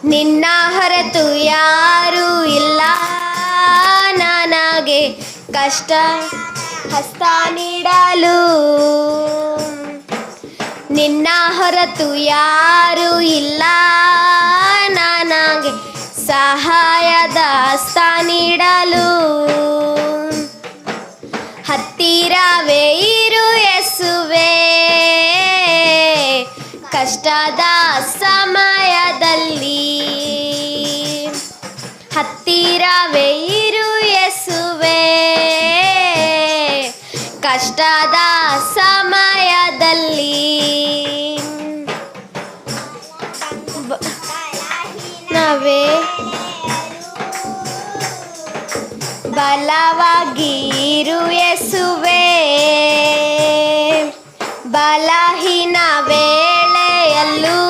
ನಿನ್ನ ಹೊರತು ಯಾರೂ ಇಲ್ಲ ನನಗೆ ಕಷ್ಟ ಹಸ್ತ ನೀಡಲು. ನಿನ್ನ ಹೊರತು ಯಾರೂ ಇಲ್ಲ ನನಗೆ ಸಹಾಯದ ಹಸ್ತ ನೀಡಲು. ಹತ್ತಿರವೇ ಇರು ಯೇಸುವೇ, ಕಷ್ಟದ ಸಮಯದಲ್ಲಿ. ಹತ್ತಿರವೇ ಇರು ಯೇಸುವೇ, ಕಷ್ಟದ ಸಮಯದಲ್ಲಿ. ನಾವೇ ಬಲವಾಗಿ ಇರು ಯೇಸುವೇ, ಬಲಹೀನ ವೇಳೆಯಲ್ಲೂ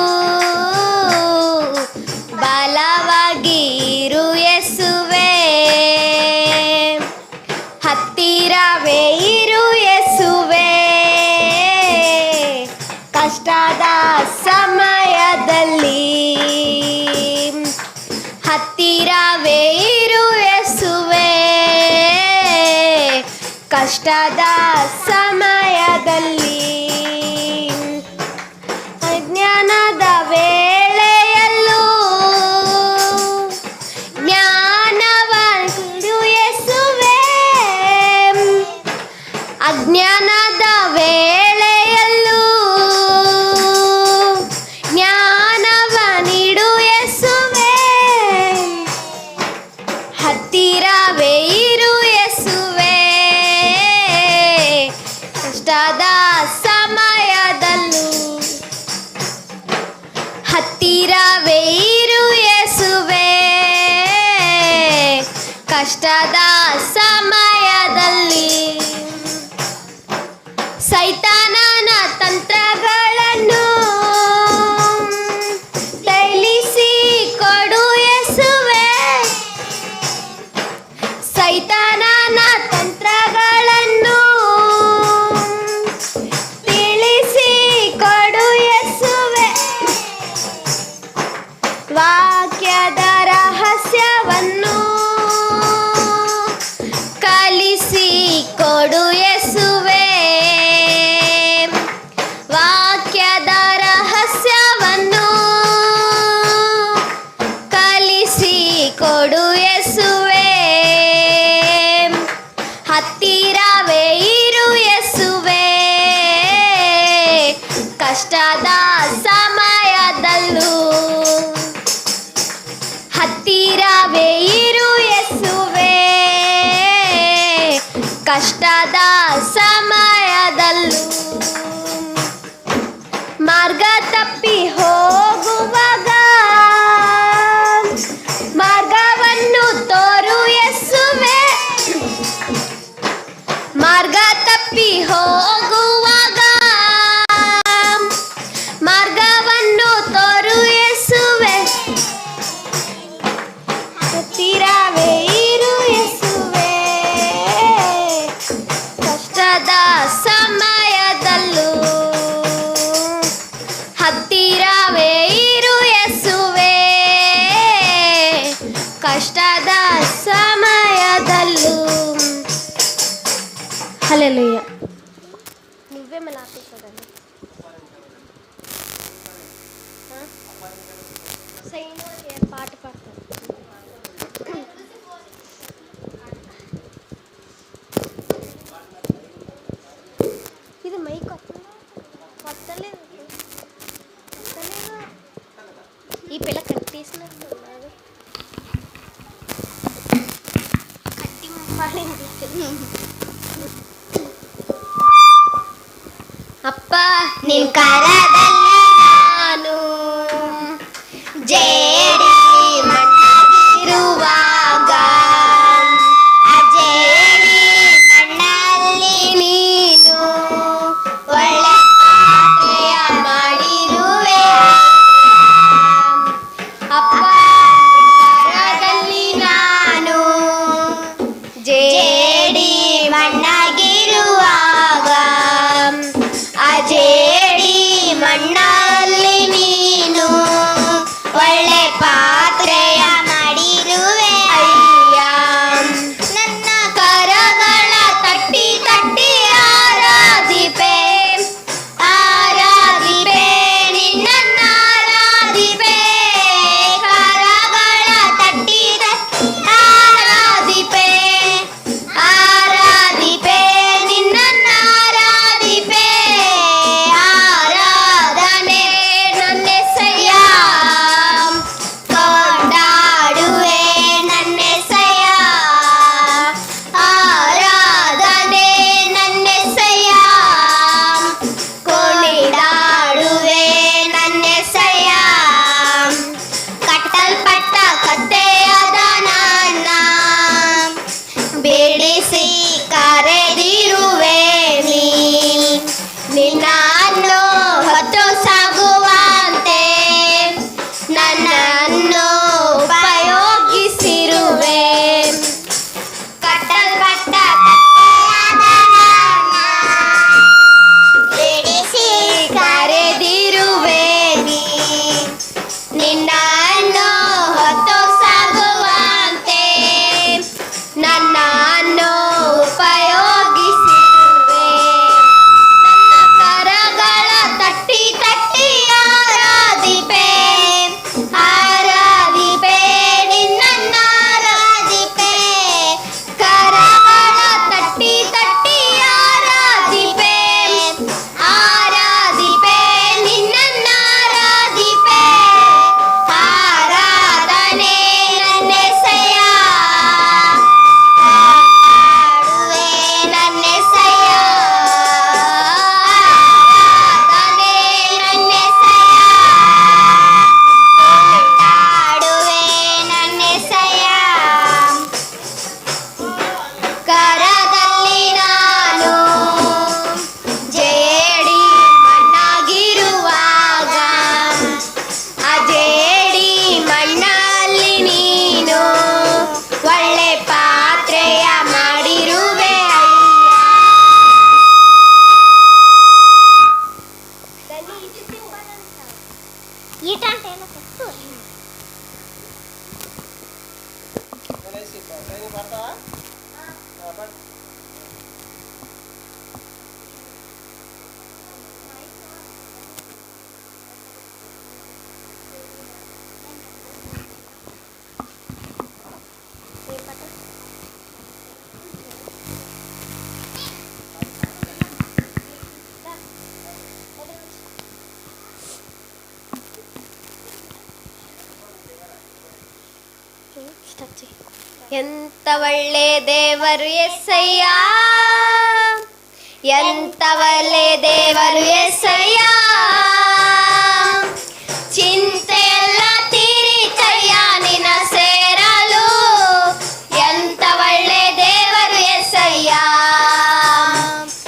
ಬಲವಾಗಿ ಇರು ಯೇಸುವೇ. ಹತ್ತಿರವೇ ಇರು ಯೇಸುವೇ, ಕಷ್ಟದ ಸಮಯದಲ್ಲಿ. ಹತ್ತಿರವೇ ಇರು ಯೇಸುವೇ, ಕಷ್ಟದ ಸಮಯದಲ್ಲಿ. ಅಜ್ಞಾನದ ವೇಳೆಯಲ್ಲೂ ಜ್ಞಾನವನ್ನು ಯೇಸುವೇ, ಅಜ್ಞಾನದ ವೇಳೆಯಲ್ಲೂ ಜ್ಞಾನವನ್ನಿಡು ಯೇಸುವೇ. ಹತ್ತಿರವೇ ಇರು ಯೇಸುವೇ, ಕಷ್ಟದ ಸಮಯದಲ್ಲೂ. ಹತ್ತಿರವೇ ಇರು ಯೇಸುವೇ, ಕಷ್ಟದ ಸಮಯದಲ್ಲಿ. ಸೈತಾನನ ತಂತ್ರಗಳನ್ನು ತೈಲಿಸಿ ಕೊಡು ಯೇಸುವೇ, ಸೈತಾನನ ತಂತ್ರಗಳನ್ನು ತಿಳಿಸಿ ಕೊಡು ಯೇಸುವೇ. ವಾಕ್ಯದ ರಹಸ್ಯವನ್ನು ಕಲಿಸಿ ಕೊಡು ಯೇಸುವೇ, ವಾಕ್ಯದ ರಹಸ್ಯವನ್ನು ಕಲಿಸಿ ಕೊಡು ಯೇಸುವೇ. ಹತ್ತಿರವೇ ಇರು ಯೇಸುವೇ, ಕಷ್ಟದ ಸಮಯದಲ್ಲೂ. ಹತ್ತಿರವೇ ಇರು ಯೇಸುವೇ, ಕಷ್ಟದ ಸಮಯದಲ್ಲೂ. ಮಾರ್ಗ ತಪ್ಪಿ ಹೋಗುವಾಗ ಮಾರ್ಗವನ್ನು ತೋರು ಯೇಸುವೇ, ಮಾರ್ಗ ತಪ್ಪಿ ಹೋಗುವಾಗ ಮಾರ್ಗವನ್ನು ತೋರು ಯೇಸುವೇ. ಹತ್ತಿರವೇ ಇರು ಯೇಸುವೇ, ಕಷ್ಟದ ಸಮಯದಲ್ಲೂ. ಹತ್ತಿರವೇ ಇರು ಯೇಸುವೇ, ಕಷ್ಟದ ಸಮಯದಲ್ಲೂ. హల్లెలూయా. నువ్వే మళ్ళీ ఆపేసాడని పాట పాడతాను. ఇది మైక్ వస్తలేదు, ఈ పిల్ల కట్టేసినట్టు ఉన్నారు. కట్టి పాడింది. ಅಪ್ಪ ನಿನ್ ಕರದಲ್ಲಿ ನಾನು ಜೇಡಿ ಮಣ್ಣಾಗಿರುವಾಗ, ಆ ಜೇಡಿ ಮಣ್ಣಲ್ಲಿ ನೀನು ಒಳ್ಳೆ ಪಾತ್ರೆಯ ಮಾಡಿರುವೆ. ಅಪ್ಪ ಕರದಲ್ಲಿ ನಾನು ಜೇಡಿ ಮಣ್ಣಾಗಿರುವಾಗ, ಆ ಜೇಡಿ ಮಣ್ಣ ನಿನ್ನನ್ನು ಹೊತ್ತು ಸಾಗುವಂತೆ ನನ್ನನ್ನು ಉಪಯೋಗಿಸಿರುವೆ. ಕಟ್ಟಲ್ಪಟ್ಟ ಬಿಡಿಸಿ ಕರೆದಿರುವೆ ನೀ. ನಿನ್ನನ್ನು ಹೊತ್ತು ಸಾಗುವಂತೆ ನನ್ನನ್ನು ಉಪಯೋಗಿಸಿರುವೆ. ನನ್ನ ಕರಗಳ ತಟ್ಟಿ ತಟ್ಟಿ ಆರಾಧಿಪೆ ಆರಾಧಿಪೆ ನಿನ್ನನ್ನ ಆರಾಧಿಪೆ. ಕರಗಳ ತಟ್ಟಿ ತಟ್ಟಿ ಆರಾಧಿಪೆ ಆರಾಧಿಪೆ ನಿನ್ನನ್ನ ಆರಾಧಿಪೆ. ಆರಾಧನೆ ನನ್ನೆಸೆಯ ಹಾಡುವೆ ನನ್ನೆಸೆಯ. ಆರಾಧನೆ ನನ್ನೆಸೆಯ ಹಾಡುವೆ ನನ್ನೆಸೆಯ. ಕರದಲ್ಲಿ ನಾನು ಜೇಡಿ ಮಣ್ಣಾಗಿರುವಾಗ ಆ ಜೇಡಿ ಮಣ್ಣಲ್ಲಿ ನೀನು ಒಳ್ಳೆ ಪಾತ್ರೆಯ ಮಾಡಿರುವೆ ಎಂತ ಒಳ್ಳೆ ದೇವರು ಎಸ್ಸಯ್ಯ, ಎಂತ ಒಳ್ಳೆ ದೇವರು ಎಸ್ಸಯ್ಯ. ಚಿಂತೆಯೆಲ್ಲ ತೀರಿತಯ್ಯ ನಿನ್ನ ಸೇರಲು. ಎಂತ ಒಳ್ಳೆ ದೇವರು ಎಸ್ಸಯ್ಯ.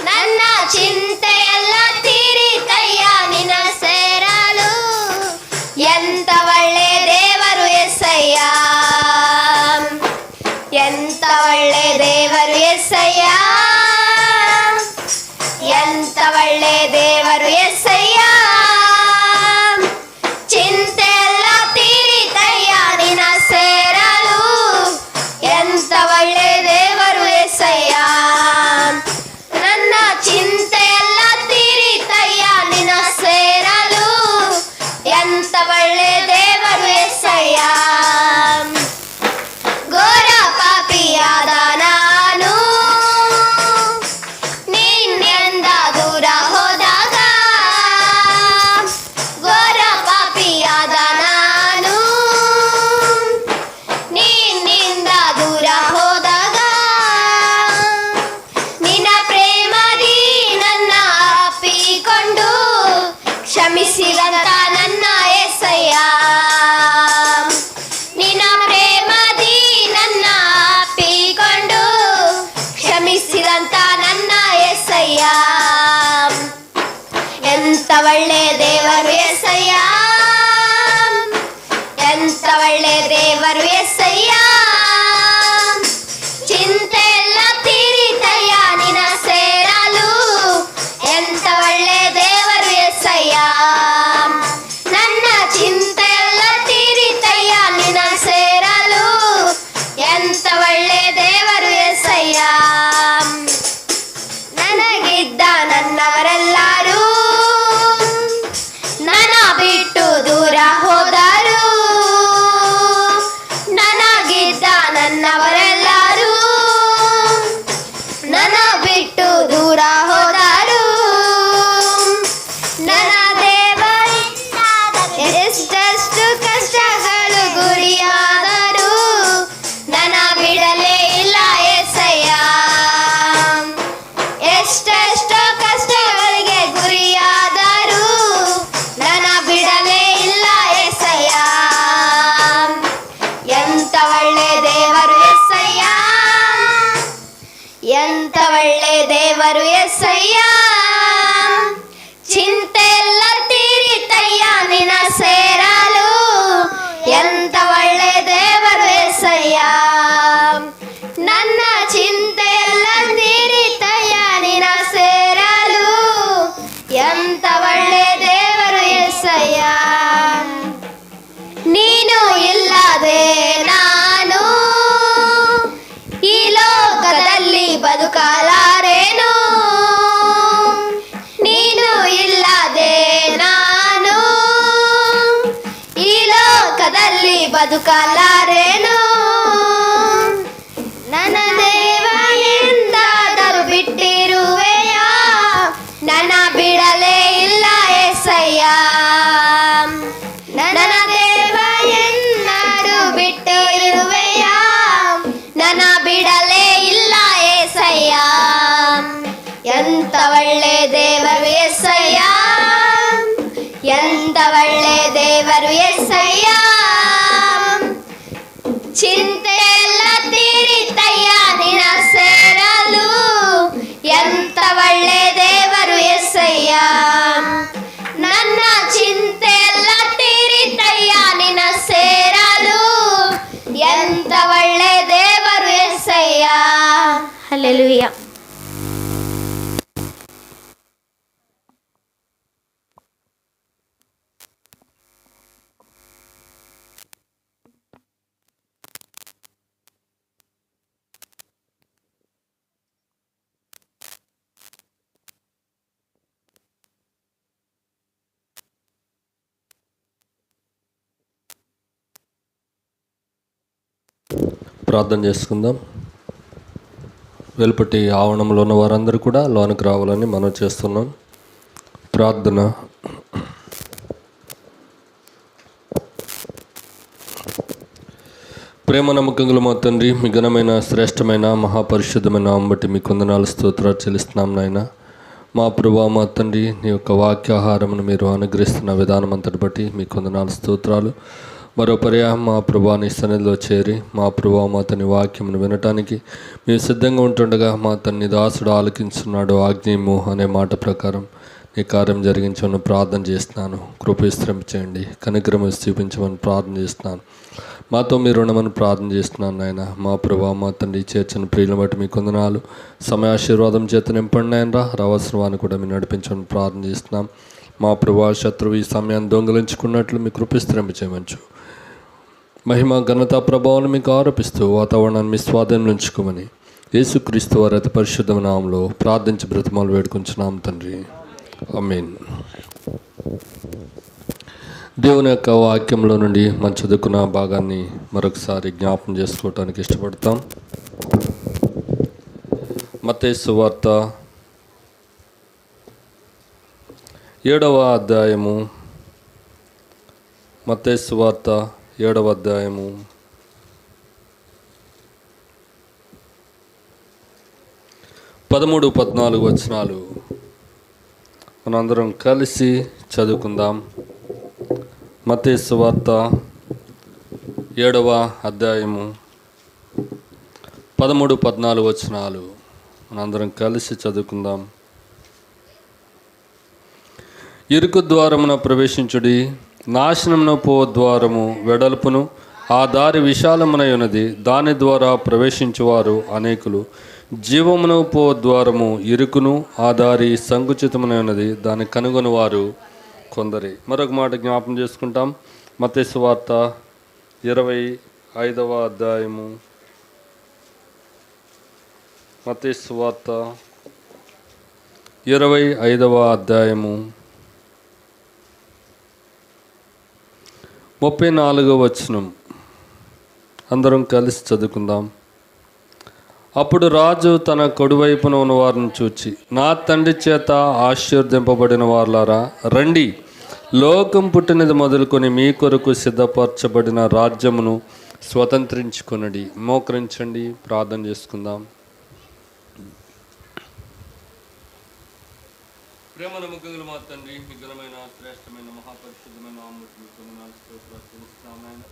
ನನ್ನ ಚಿಂತೆಯೆಲ್ಲ ತೀರಿತಯ್ಯ ನಿನ್ನ ಸೇರಲು. ಎಂತ ಒಳ್ಳೆ ದೇವರು ಎಸ್ಸಯ್ಯ. ಎಂತ ಒಳ್ಳೆ ದೇವರು ಎಸ್ಸಯ್ಯ. ಎಂತ ಒಳ್ಳೆ ದೇವರು ಎಸ್ಸಯ್ಯ. ಚಿಂತೆಯೆಲ್ಲ ತೀರಿತಯ್ಯ ನಿನ್ನ ಸೇರಲು. ಎಂತ ಒಳ್ಳೆ ದೇವರು ಎಸ್ಸಯ್ಯ. ನನ್ನ ಚಿಂತೆಯೆಲ್ಲ ತೀರಿತಯ್ಯ ನಿನ್ನ ಸೇರಲು. ಎಂತ ಒಳ್ಳೆ ದೇವರು ಎಸ್ಸಯ್ಯ. ಘೋರ ಪಾಪಿಯಾದ ನಾನು ನಿನ್ನಿಂದ ದೂರ ಹೋದಾಗ. ಘೋರ ಪಾಪಿಯಾದ ನಾನು ನಿನ್ನಿಂದ ದೂರ ಹೋದಾಗ. ನಿನ್ನ ಪ್ರೇಮದಿ ನನ್ನ ಅಪ್ಪಿಕೊಂಡು ಕ್ಷಮಿಸಿದಂತ ನನ್ನ ಎಸ್ಸಯ್ಯ. ನಿನ್ನ ಪ್ರೇಮದಿ ನನ್ನ ಅಪ್ಪಿಕೊಂಡು ಕ್ಷಮಿಸಿದಂತ ನನ್ನ ಎಸ್ಸಯ್ಯ. ಎಂತ ಒಳ್ಳೆ ದೇವರು ಎಸ್ಸಯ್ಯ. ಎಂತ ಒಳ್ಳೆ ದೇವರು ಎಸ್ಸಯ್ಯ. ಚಿಂತೆಯೆಲ್ಲ ತೀರಿತಯ್ಯ ನಿನ್ನ ಸೇರಲು. ಎಂತ ಒಳ್ಳೆ ದೇವರು ಎಸ್ಸಯ್ಯ. ನನ್ನ ಚಿಂತೆಯೆಲ್ಲ ತೀರಿತಯ್ಯ ನಿನ್ನ ಸೇರಲು. ಎಂತ ಒಳ್ಳೆ ದೇವರು ಎಸ್ಸಯ್ಯ. ನನಗಿದ್ದ ನನ್ನವರೆಲ್ಲರೂ ನನ್ನ ಬಿಟ್ಟು ದೂರ ಹೋದರು. ಬದುಕಲಾರೇನು. ನನ್ನ ದೇವ ಎಂದಾದರೂ ಬಿಟ್ಟಿರುವೆಯ, ನನ್ನ ಬಿಡಲೇ ಇಲ್ಲ ಏಸಯ್ಯ. ನನ್ನ ದೇವ ಎಂದಾದರೂ ಬಿಟ್ಟಿರುವೆಯ, ನನ್ನ ಬಿಡಲೇ ಇಲ್ಲ ಏಸಯ್ಯ. ಎಂತ ಒಳ್ಳೆ ದೇವರು ಏಸಯ್ಯ, ಎಂತ ಒಳ್ಳೆ ದೇವರು ಏಸಯ್ಯ. ಚಿಂತೆ ಎಲ್ಲ ತೀರಿತಯ್ಯ ನಿನ್ನ ಸೇರಲು, ಎಂತ ಒಳ್ಳೆ ದೇವರು ಏಸಯ್ಯ. ನನ್ನ ಚಿಂತೆ ಎಲ್ಲ ತೀರಿತಯ್ಯ ನಿನ್ನ ಸೇರಲು, ಎಂತ ಒಳ್ಳೆ ದೇವರು ಏಸಯ್ಯ. ಹಲ್ಲೆಲೂಯಾ. ప్రార్థన చేసుకుందాం. వెలుపటి ఆవరణంలో ఉన్న వారందరూ కూడా లోనికి రావాలని మనం చేస్తున్నాం. ప్రార్థన. ప్రేమ నమ్మకంగా మా తండ్రి, మీ ఘనమైన శ్రేష్టమైన మహాపరిశుద్ధమైన నామం బట్టి మీ వందనాలు స్తోత్రాలు చెల్లిస్తున్నాం నాయన. మా ప్రభువా మా తండ్రి, నీ యొక్క వాక్యాహారమును మీరు అనుగ్రహిస్తున్న విధానం అంతటి బట్టి మీ వందనాలు స్తోత్రాలు. మరో పర్యాయం మా ప్రభువా నీ సన్నిధిలో చేరి మా ప్రభువా మా తని వాక్యమును వినటానికి మేము సిద్ధంగా ఉంటుండగా మా తన్ని దాసుడు ఆలకించున్నాడు ఆజ్ఞేయము అనే మాట ప్రకారం నీ కార్యం జరిగించమని ప్రార్థన చేస్తున్నాను. కృపేశ్రమించండి, కనికరం చూపించమని ప్రార్థన చేస్తున్నాను. మాతో మీరు ఉండమని ప్రార్థన చేస్తున్నాను నాయన. మా ప్రభువా మా తండ్రి, చేర్చిన ప్రియులను బట్టి మీ కొందనాలు సమయాశీర్వాదం చేత నింపండి నాయన. రావాల్సిన వారిని కూడా మీరు నడిపించమని ప్రార్థన చేస్తున్నాం. మా ప్రభువా శత్రువు ఈ సమయాన్ని దొంగలించుకున్నట్లు మీ కృపేశ్రమించవచ్చు. మహిమ ఘనత ప్రభావాన్ని మీకు ఆరోపిస్తూ వాతావరణాన్ని మీ స్వాధీనం ఉంచుకోమని యేసుక్రీస్తు వారి అతి పరిశుద్ధమైన నామములో ప్రార్థించి బ్రతిమాలు వేడుకుంటున్నాం తండ్రి, ఆమేన్. దేవుని యొక్క వాక్యంలో నుండి మనం చదువుకున్న భాగాన్ని మరొకసారి జ్ఞాపకం చేసుకోవటానికి ఇష్టపడతాం. మత్తయి సువార్త 7వ అధ్యాయము. మత్తయి సువార్త 7వ అధ్యాయము 13-14 వచనాలు మనందరం కలిసి చదువుకుందాం. మత్తయి సువార్త 7వ అధ్యాయము 13-14 వచనాలు మనందరం కలిసి చదువుకుందాం. ఇరుకు ద్వారమున ప్రవేశించుడి, నాశనమున పో ద్వారము వెడల్పును, ఆ దారి విశాలమునై ఉన్నది, దాని ద్వారా ప్రవేశించువారు అనేకులు. జీవమును పో ద్వారము ఇరుకును, ఆ దారి సంకుచితమునై ఉన్నది, దాన్ని కనుగొని వారు కొందరే. మరొక మాట జ్ఞాపం చేసుకుంటాం. మత్తయి సువార్త 25వ అధ్యాయము. మత్తయి సువార్త 25వ అధ్యాయము 34వ వచనం అందరం కలిసి చదువుకుందాం. అప్పుడు రాజు తన కుడివైపున ఉన్న వారిని చూచి, నా తండ్రి చేత ఆశీర్వదింపబడిన వారులారా, రండి, లోకం పుట్టినది మొదలుకొని మీ కొరకు సిద్ధపరచబడిన రాజ్యమును స్వతంత్రించుకొనడి. మోకరించండి, ప్రార్థన చేసుకుందాం. ప్రేమ నమ్మకములు మా తండ్రి, మీ ఘనమైన శ్రేష్టమైన మహాపరిశుద్ధమైన నామమున మీకు వందనాలు స్తోత్రాలు చెల్లిస్తున్నాము.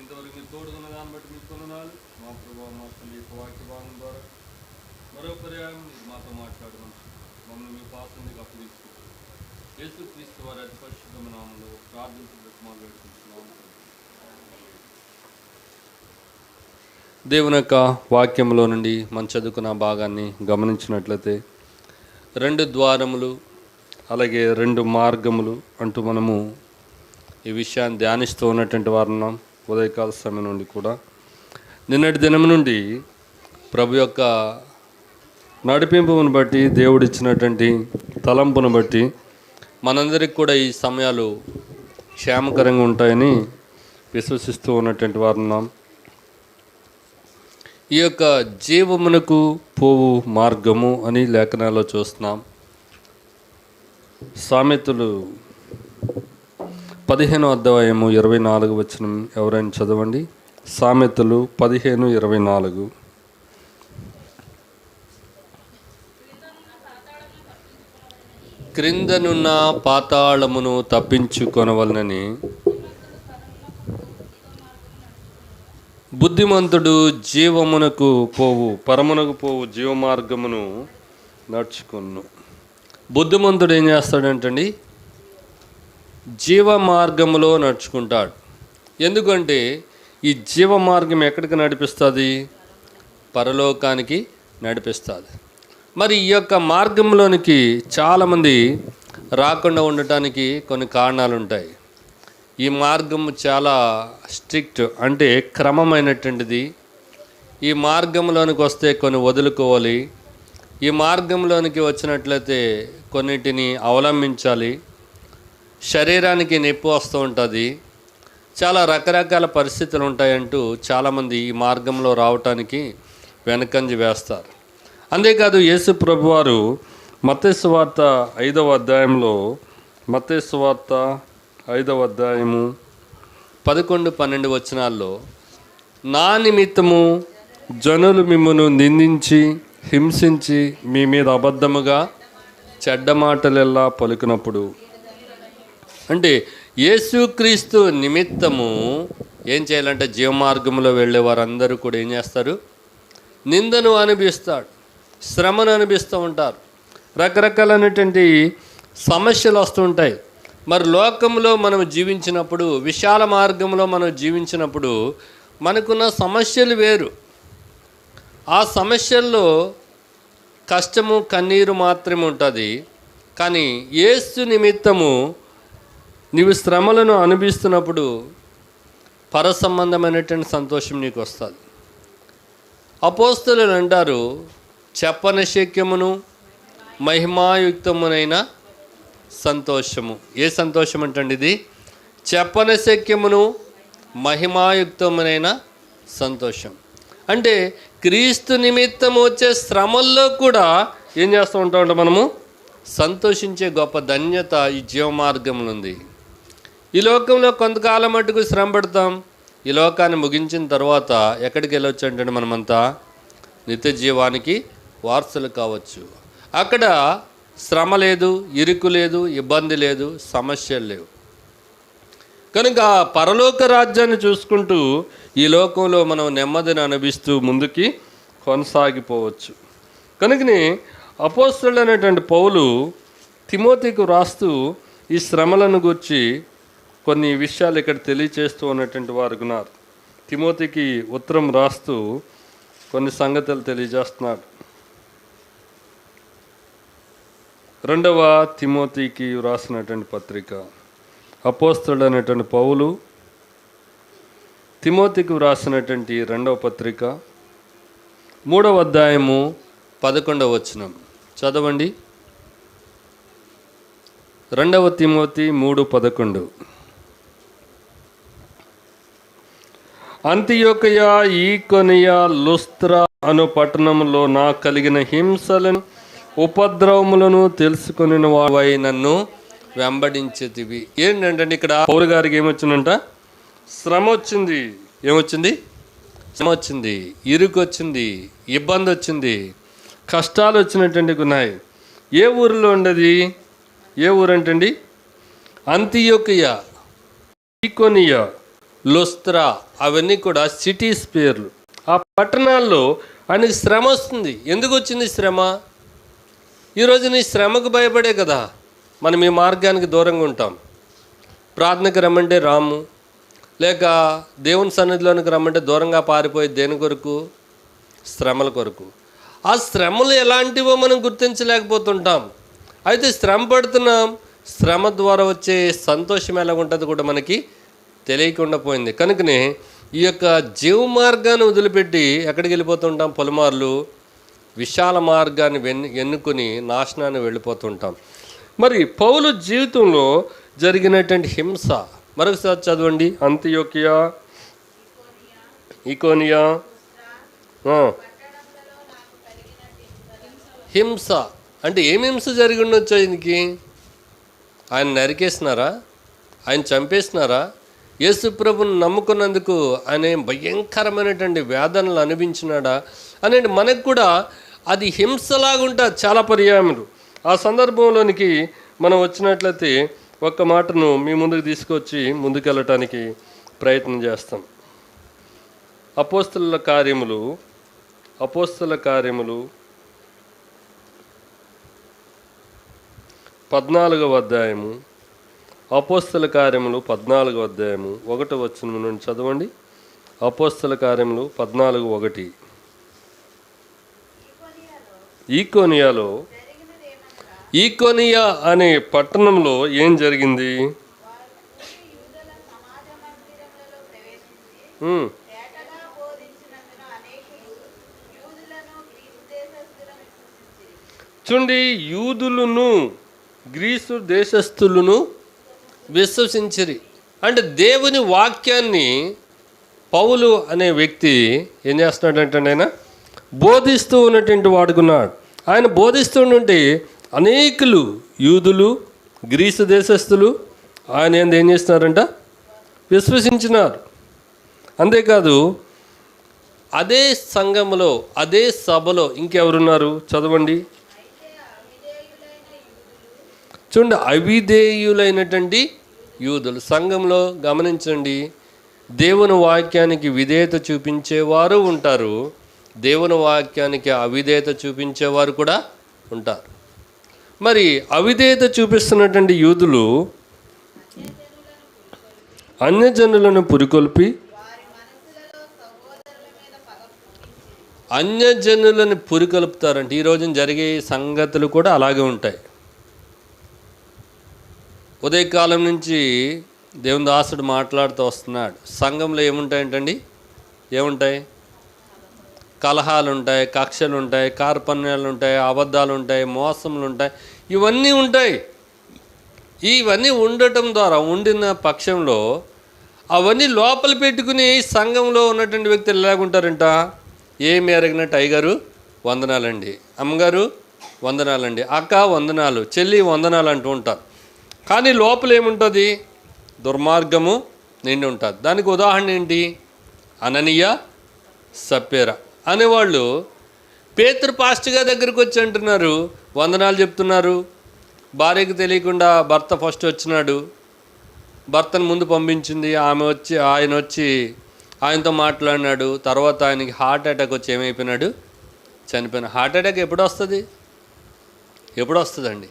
ఇంతవరకు మీరు తోడుకున్న దాన్ని బట్టి మీకు వందనాలు. మా ప్రభువా మా తండ్రి వాక్య భాగం ద్వారా మరో పర్యాయం మాతో మాట్లాడమని మమ్మల్ని మీ పాత్రకి అప్పగిస్తున్నాం. యేసుక్రీస్తు వారి అతి పరిశుద్ధమైన నామములో ప్రార్థించి బ్రతిమాలు వేడుకుంటున్నాము. దేవుని యొక్క వాక్యంలో నుండి మనం చదువుకున్న భాగాన్ని గమనించినట్లయితే 2 ద్వారములు అలాగే 2 మార్గములు అంటూ మనము ఈ విషయాన్ని ధ్యానిస్తూ ఉన్నటువంటి వారున్నాం. ఉదయకాల సమయం నుండి కూడా నిన్నటి దినం నుండి ప్రభు యొక్క నడిపింపును బట్టి, దేవుడిచ్చినటువంటి తలంపును బట్టి మనందరికి కూడా ఈ సమయాలు క్షేమకరంగా ఉంటాయని విశ్వసిస్తూ ఉన్నటువంటి వారు ఉన్నాం. ఈ యొక్క జీవమునకు పోవు మార్గము అని లేఖనాల్లో చూస్తున్నాం. సామెతలు 15:24 ఎవరైనా చదవండి. సామెతలు 15:24. క్రిందనున్న పాతాళమును తప్పించుకొనవలనని బుద్ధిమంతుడు జీవమునకు పోవు పరమునకు పోవు జీవమార్గమును నడుచుకును. బుద్ధిమంతుడు ఏం చేస్తాడంటండి? జీవ మార్గములో నడుచుకుంటాడు. ఎందుకంటే ఈ జీవ మార్గం ఎక్కడికి నడిపిస్తుంది? పరలోకానికి నడిపిస్తుంది. మరి ఈ యొక్క మార్గంలోనికి చాలామంది రాకుండా ఉండటానికి కొన్ని కారణాలు ఉంటాయి. ఈ మార్గం చాలా స్ట్రిక్ట్, అంటే క్రమమైనటువంటిది. ఈ మార్గంలోనికి వస్తే కొన్ని వదులుకోవాలి. ఈ మార్గంలోనికి వచ్చినట్లయితే కొన్నిటిని అవలంబించాలి. శరీరానికి నొప్పి వస్తూ ఉంటుంది. చాలా రకరకాల పరిస్థితులు ఉంటాయంటూ చాలామంది ఈ మార్గంలో రావటానికి వెనకంజ వేస్తారు. అంతేకాదు యేసు ప్రభువారు మత్తయి సువార్త 5వ అధ్యాయంలో, మత్తయి సువార్త 5వ అధ్యాయము 11-12 వచనాల్లో, నా నిమిత్తము జనులు మిమ్మును నిందించి హింసించి మీ మీద అబద్ధముగా చెడ్డ మాటలెల్లా పలుకునప్పుడు, అంటే యేసుక్రీస్తు నిమిత్తము ఏం చేయాలంటే జీవమార్గంలో వెళ్ళే వారందరూ కూడా ఏం చేస్తారు? నిందను అనుభవిస్తాడు, శ్రమను అనుభవిస్తూ ఉంటారు. రకరకాలైనటువంటి సమస్యలు వస్తుంటాయి. మరి లోకంలో మనం జీవించినప్పుడు, విశాల మార్గంలో మనం జీవించినప్పుడు మనకున్న సమస్యలు వేరు. ఆ సమస్యల్లో కష్టము కన్నీరు మాత్రమే ఉంటుంది. కానీ యేసు నిమిత్తము నీవు శ్రమలను అనుభవిస్తున్నప్పుడు పర సంబంధమైనటువంటి సంతోషం నీకు వస్తుంది. అపోస్తలులు అంటారు, చెప్పని శక్యమును మహిమాయుక్తమునైన సంతోషము. ఏ సంతోషం అంటండి ఇది? చెప్పని శక్యమును మహిమాయుక్తమునైన సంతోషం. అంటే క్రీస్తు నిమిత్తం వచ్చే శ్రమల్లో కూడా ఏం చేస్తూ ఉంటామంటే మనము సంతోషించే గొప్ప ధన్యత ఈ జీవమార్గంలో ఉంది. ఈ లోకంలో కొంతకాలం మటుకు శ్రమ పడతాం. ఈ లోకాన్ని ముగించిన తర్వాత ఎక్కడికి వెళ్ళొచ్చు అంటే మనమంతా నిత్య జీవానికి వారసులు కావచ్చు. అక్కడ శ్రమ లేదు, ఇరుకు లేదు, ఇబ్బంది లేదు, సమస్యలు లేవు. కనుక పరలోక రాజ్యాన్ని చూసుకుంటూ ఈ లోకంలో మనం నెమ్మదిని అనుభవిస్తూ ముందుకి కొనసాగిపోవచ్చు. కనుకనే అపోస్తలుడు అనేటువంటి పౌలు తిమోతికి రాస్తూ ఈ శ్రమలను గురించి కొన్ని విషయాలు ఇక్కడ తెలియచేస్తూ ఉన్నటువంటి వారు ఉన్నారు. తిమోతికి ఉత్తరం రాస్తూ కొన్ని సంగతులు తెలియజేస్తున్నాడు. 2వ తిమోతికి రాసినటువంటి పత్రిక, అపోస్తలుడు అనేటువంటి పౌలు తిమోతికి రాసినటువంటి 2వ పత్రిక 3వ అధ్యాయము 11వ వచనం చదవండి. 2వ తిమోతి 3:11. అంతియొకయ, ఈకొనియ, లుస్త్రా అను పట్టణంలో నా కలిగిన హింసలను ఉపద్రవములను తెలుసుకుని వాడవై నన్ను వెంబడించేటివి. ఏంటంటే ఇక్కడ పౌలు గారికి ఏమొచ్చిందంట? శ్రమ వచ్చింది. ఏమొచ్చింది? శ్రమ వచ్చింది, ఇరుకు వచ్చింది, ఇబ్బంది వచ్చింది, కష్టాలు వచ్చినటువంటి ఉన్నాయి. ఏ ఊరిలో ఉండేది? ఏ ఊరు అంటండి? అంతియొకయ, ఈకొనియ, లుస్త్రా, అవన్నీ కూడా సిటీస్ పేర్లు. ఆ పట్టణాల్లో ఆయనకి శ్రమ వస్తుంది. ఎందుకు వచ్చింది శ్రమ? ఈరోజు నీ శ్రమకు భయపడే కదా మనం ఈ మార్గానికి దూరంగా ఉంటాం. ప్రార్థనకి రమ్మంటే రాము, లేక దేవుని సన్నిధిలోనికి రమ్మంటే దూరంగా పారిపోయి దేని కొరకు? శ్రమల కొరకు. ఆ శ్రమలు ఎలాంటివో మనం గుర్తించలేకపోతుంటాం. అయితే శ్రమ పడుతున్నాం, శ్రమ ద్వారా వచ్చే సంతోషం ఎలా ఉంటుంది కూడా మనకి తెలియకుండా పోయింది. కనుకనే ఈ యొక్క జీవ మార్గాన్ని వదిలిపెట్టి ఎక్కడికి వెళ్ళిపోతుంటాం? పొలమార్లు, విశాల మార్గాన్ని ఎన్నుకొని నాశనాన్ని వెళ్ళిపోతుంటాం. మరి పౌలు జీవితంలో జరిగినటువంటి హింస, మరొకసారి చదవండి. అంతియోకియా, ఇకోనియా, హింస. అంటే ఏం హింస జరిగి ఉండొచ్చు ఆయనకి? ఆయన నరికేసినారా? ఆయన చంపేసినారా? యేసు ప్రభుని నమ్ముకున్నందుకు ఆయన భయంకరమైనటువంటి వేదనలు అనిపించినాడా అనేది మనకు కూడా అది హింసలాగుంటుంది చాలా పర్యాయములు. ఆ సందర్భంలోనికి మనం వచ్చినట్లయితే ఒక్క మాటను మీ ముందుకు తీసుకొచ్చి ముందుకెళ్ళటానికి ప్రయత్నం చేస్తాం. అపోస్తలుల కార్యములు 14వ అధ్యాయము. అపోస్తల కార్యములు 14వ అధ్యాయము 1వ వచనం నుండి చదవండి. అపోస్తల కార్యములు 14:1. ఈకోనియా అనే పట్టణంలో ఏం జరిగింది? చూడండి, యూదులను గ్రీసు దేశస్థులను విశ్వసించిరి. అంటే దేవుని వాక్యాన్ని పౌలు అనే వ్యక్తి ఏం చేస్తున్నాడంటే ఆయన బోధిస్తూ ఉన్నటువంటి వాడుకున్నాడు. ఆయన బోధిస్తూ ఉంటే అనేకులు యూదులు గ్రీసు దేశస్థులు ఆయన ఏం చేస్తున్నారంట? విశ్వసించినారు. అంతేకాదు అదే సంఘములో అదే సభలో ఇంకెవరున్నారు? చదవండి. చూడండి, అవిధేయులైనటువంటి యూదులు సంఘంలో గమనించండి. దేవుని వాక్యానికి విధేయత చూపించేవారు ఉంటారు, దేవుని వాక్యానికి అవిధేయత చూపించేవారు కూడా ఉంటారు. మరి అవిధేయత చూపిస్తున్నటువంటి యూదులు అన్యజనులను పురికొల్పి అన్యజనులను పురికొల్పుతారంటే ఈ రోజున జరిగే సంగతులు కూడా అలాగే ఉంటాయి. ఉదయకాలం నుంచి దేవుని దాసుడు మాట్లాడుతూ వస్తున్నాడు. సంఘంలో ఏముంటాయంటండి? ఏముంటాయి? కలహాలు ఉంటాయి, కక్షలు ఉంటాయి, కార్పణ్యాలు ఉంటాయి, అబద్ధాలు ఉంటాయి, మోసములు ఉంటాయి, ఇవన్నీ ఉంటాయి. ఇవన్నీ ఉండటం ద్వారా ఉండిన పక్షంలో అవన్నీ లోపల పెట్టుకుని సంఘంలో ఉన్నటువంటి వ్యక్తులు ఎలాగుంటారంట? ఏమి ఎరగినట్టు అయ్యగారు వందనాలండి, అమ్మగారు వందనాలండి, అక్క వందనాలు, చెల్లి వందనాలు అంటూ ఉంటారు. కానీ లోపల ఏముంటుంది? దుర్మార్గము నిండి ఉంటుంది. దానికి ఉదాహరణ ఏంటి? అననీయ, సప్పేరా అనేవాళ్ళు పేతురు పాస్టర్ గారి దగ్గరికి వచ్చి అంటున్నారు, వందనాలు చెప్తున్నారు. భార్యకు తెలియకుండా భర్త ఫస్ట్ వచ్చినాడు, భర్తను ముందు పంపించింది, ఆయన వచ్చి ఆయనతో మాట్లాడినాడు. తర్వాత ఆయనకి హార్ట్ అటాక్ వచ్చి ఏమైపోయినాడు? చనిపోయిన. హార్ట్ అటాక్ ఎప్పుడు వస్తుంది? ఎప్పుడు వస్తుందండి?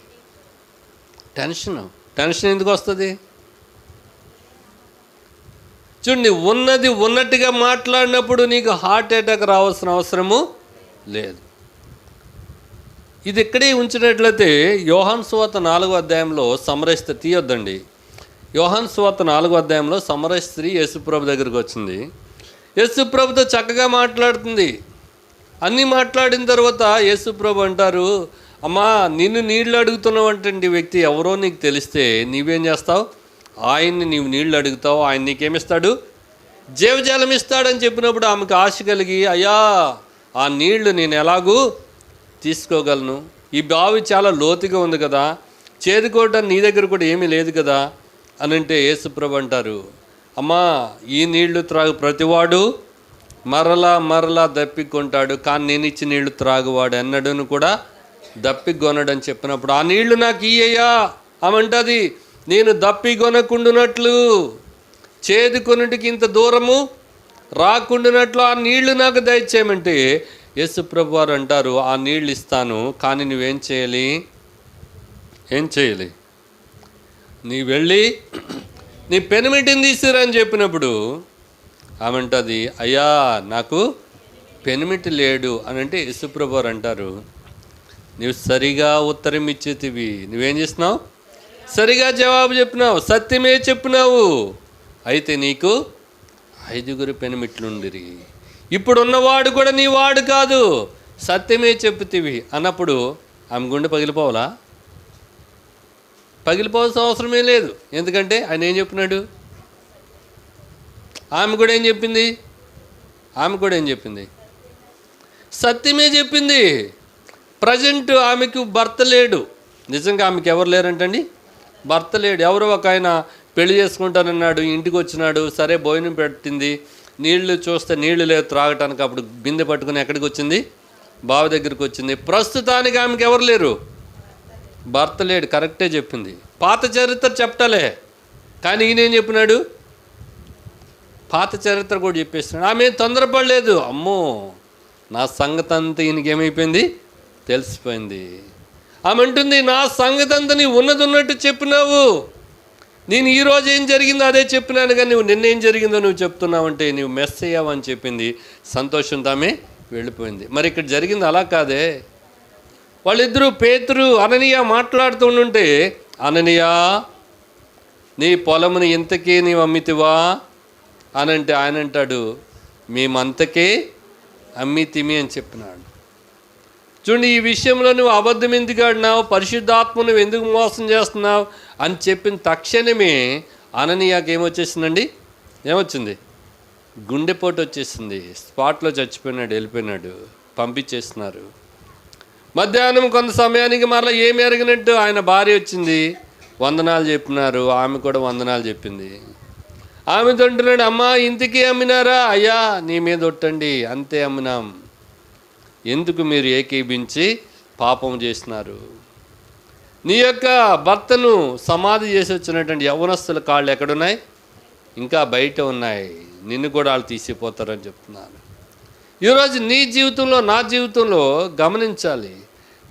టెన్షన్ ఎందుకు వస్తుంది? చూడండి, ఉన్నది ఉన్నట్టుగా మాట్లాడినప్పుడు నీకు హార్ట్ అటాక్ రావాల్సిన అవసరము లేదు. ఇది ఇక్కడే ఉంచినట్లయితే యోహాను సువార్త 4వ అధ్యాయంలో సమరయ స్త్రీ తీయొద్దండి. యోహాను సువార్త 4వ అధ్యాయంలో సమరయ స్త్రీ యేసుప్రభు దగ్గరికి వచ్చింది. యేసుప్రభుతో చక్కగా మాట్లాడుతుంది. అన్నీ మాట్లాడిన తర్వాత యేసుప్రభు అంటారు, అమ్మా నిన్ను నీళ్ళు అడుగుతున్నావంటే వ్యక్తి ఎవరో నీకు తెలిస్తే నీవేం చేస్తావు? ఆయన్ని నీవు నీళ్ళు అడుగుతావు, ఆయన నీకేమిస్తాడు? జీవజలం ఇస్తాడని చెప్పినప్పుడు ఆమెకు ఆశ కలిగి, అయ్యా ఆ నీళ్లు నేను ఎలాగూ తీసుకోగలను, ఈ బావి చాలా లోతుగా ఉంది కదా, చేదుకోవటానికి నీ దగ్గర కూడా ఏమీ లేదు కదా అని అంటే యేసుప్రభు అంటారు, అమ్మా ఈ నీళ్లు త్రాగు ప్రతివాడు మరలా దప్పికొంటాడు, కానీ నేను ఇచ్చి నీళ్లు త్రాగువాడు ఎన్నడూను కూడా దప్పికొనడని చెప్పినప్పుడు ఆ నీళ్లు నాకు ఇయ్యయ్యా అమంటది. నేను దప్పికొనకుండునట్లు, చేదుకొనుటికి ఇంత దూరము రాకుండానట్లు ఆ నీళ్లు నాకు దయచేయమంటే యేసుప్రభు వారు అంటారు, ఆ నీళ్ళు ఇస్తాను, కానీ నువ్వేం చేయాలి? ఏం చేయాలి? నీ వెళ్ళి నీ పెనిమిటిని తీసిరా అని చెప్పినప్పుడు ఆమె అంటది, అయ్యా నాకు పెనిమిటి లేడు అని అంటే యేసుప్రభు వారు అంటారు, నువ్వు సరిగా ఉత్తరం ఇచ్చేతివి, నువ్వేం చేస్తున్నావు? సరిగా జవాబు చెప్పినావు, సత్యమే చెప్పినావు, అయితే నీకు 5 పెనిమిట్లుండిరి, ఇప్పుడున్నవాడు కూడా నీ వాడు కాదు, సత్యమే చెప్పుతివి అన్నప్పుడు ఆమె గుండె పగిలిపోవాల్సిన అవసరమే లేదు. ఎందుకంటే ఆయన ఏం చెప్పినాడు? ఆమె కూడా ఏం చెప్పింది? సత్యమే చెప్పింది. ప్రజెంట్ ఆమెకు భర్త లేడు. నిజంగా ఆమెకి ఎవరు లేరంటండి, భర్త లేడు. ఎవరో ఒక ఆయన పెళ్లి చేసుకుంటానన్నాడు, ఇంటికి వచ్చినాడు, సరే భోజనం పెట్టింది, నీళ్లు చూస్తే నీళ్లు లేవు త్రాగటానికి. అప్పుడు బిందె పట్టుకుని ఎక్కడికి వచ్చింది? బావి దగ్గరికి వచ్చింది. ప్రస్తుతానికి ఆమెకి ఎవరు లేరు, భర్త లేడు. కరెక్టే చెప్పింది. పాత చరిత్ర చెప్పటలే, కానీ ఈయనేం చెప్పినాడు? పాత చరిత్ర కూడా చెప్పేస్తున్నాడు. ఆమె తొందరపడలేదు. అమ్మో, నా సంగతి అంతా ఈయనకి ఏమైపోయింది, తెలిసిపోయింది. ఆమె అంటుంది, నా సంగతి అంతా నీ ఉన్నది ఉన్నట్టు చెప్పినావు, నేను ఈరోజు ఏం జరిగిందో అదే చెప్పినాను, కానీ నువ్వు నిన్నేం జరిగిందో నువ్వు చెప్తున్నావంటే నువ్వు మెస్ అయ్యావని చెప్పింది. సంతోషంతో ఆమె వెళ్ళిపోయింది. మరి ఇక్కడ జరిగింది అలా కాదే. వాళ్ళిద్దరూ పేతురు అననీయ మాట్లాడుతూ ఉంటే, అననీయ నీ పొలముని ఇంతకీ నీవు అమ్మితివా అని అంటే ఆయన అంటాడు, మేమంతకే అమ్మితిమి అని చెప్పినాడు. చూడండి, ఈ విషయంలో నువ్వు అబద్ధం ఎందుకు ఆడినావు, పరిశుద్ధాత్మను నువ్వు ఎందుకు మోసం చేస్తున్నావు అని చెప్పిన తక్షణమే అననీయాకి ఏమొచ్చేసిందండి? ఏమొచ్చింది? గుండెపోటు వచ్చేసింది. స్పాట్లో చచ్చిపోయినాడు, వెళ్ళిపోయినాడు, పంపించేస్తున్నారు. మధ్యాహ్నం కొంత సమయానికి మరలా ఏమి ఎరగినట్టు ఆయన భార్య వచ్చింది, వందనాలు చెప్పినారు. ఆమె కూడా వందనాలు చెప్పింది. ఆమెతో అంటున్నాడు, అమ్మా ఇంతకీ అమ్మినారా? అయ్యా నీ మీద ఒట్టండి, అంతే అమ్మినాం. ఎందుకు మీరు ఏకీభించి పాపం చేసినారు? నీ యొక్క భర్తను సమాధి చేసి వచ్చినటువంటి యవ్వనస్తుల కాళ్ళు ఎక్కడున్నాయి? ఇంకా బయట ఉన్నాయి. నిన్ను కూడా వాళ్ళు తీసిపోతారని చెప్తున్నారు. ఈరోజు నీ జీవితంలో, నా జీవితంలో గమనించాలి.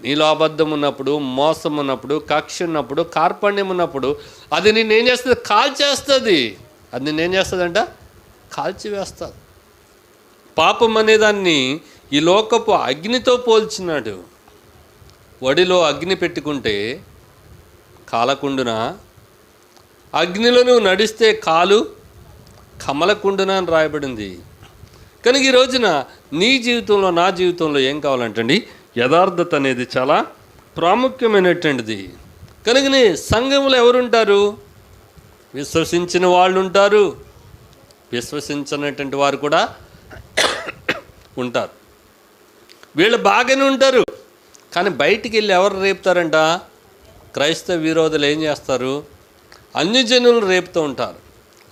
నీలో అబద్ధం ఉన్నప్పుడు, మోసం ఉన్నప్పుడు, కక్ష ఉన్నప్పుడు, కార్పణ్యం ఉన్నప్పుడు అది నిన్నేం చేస్తుంది? కాల్చేస్తుంది. అది నిన్నేం చేస్తుందంట? కాల్చివేస్తుంది. పాపం అనేదాన్ని ఈ లోకపు అగ్నితో పోల్చినాడు. వడిలో అగ్ని పెట్టుకుంటే కాలకుండునా? అగ్నిలో నువ్వు నడిస్తే కాలు కమలకుండునా అని రాయబడింది. కనుక ఈ రోజున నీ జీవితంలో, నా జీవితంలో ఏం కావాలంటండి? యథార్థత అనేది చాలా ప్రాముఖ్యమైనటువంటిది. కనుకనే సంఘంలో ఎవరుంటారు? విశ్వసించిన వాళ్ళు ఉంటారు, విశ్వసించినటువంటి వారు కూడా ఉంటారు. వీళ్ళు బాగానే ఉంటారు, కానీ బయటికి వెళ్ళి ఎవరు రేపుతారంట? క్రైస్తవ విరోధులు ఏం చేస్తారు? అన్యజనులు రేపుతూ ఉంటారు.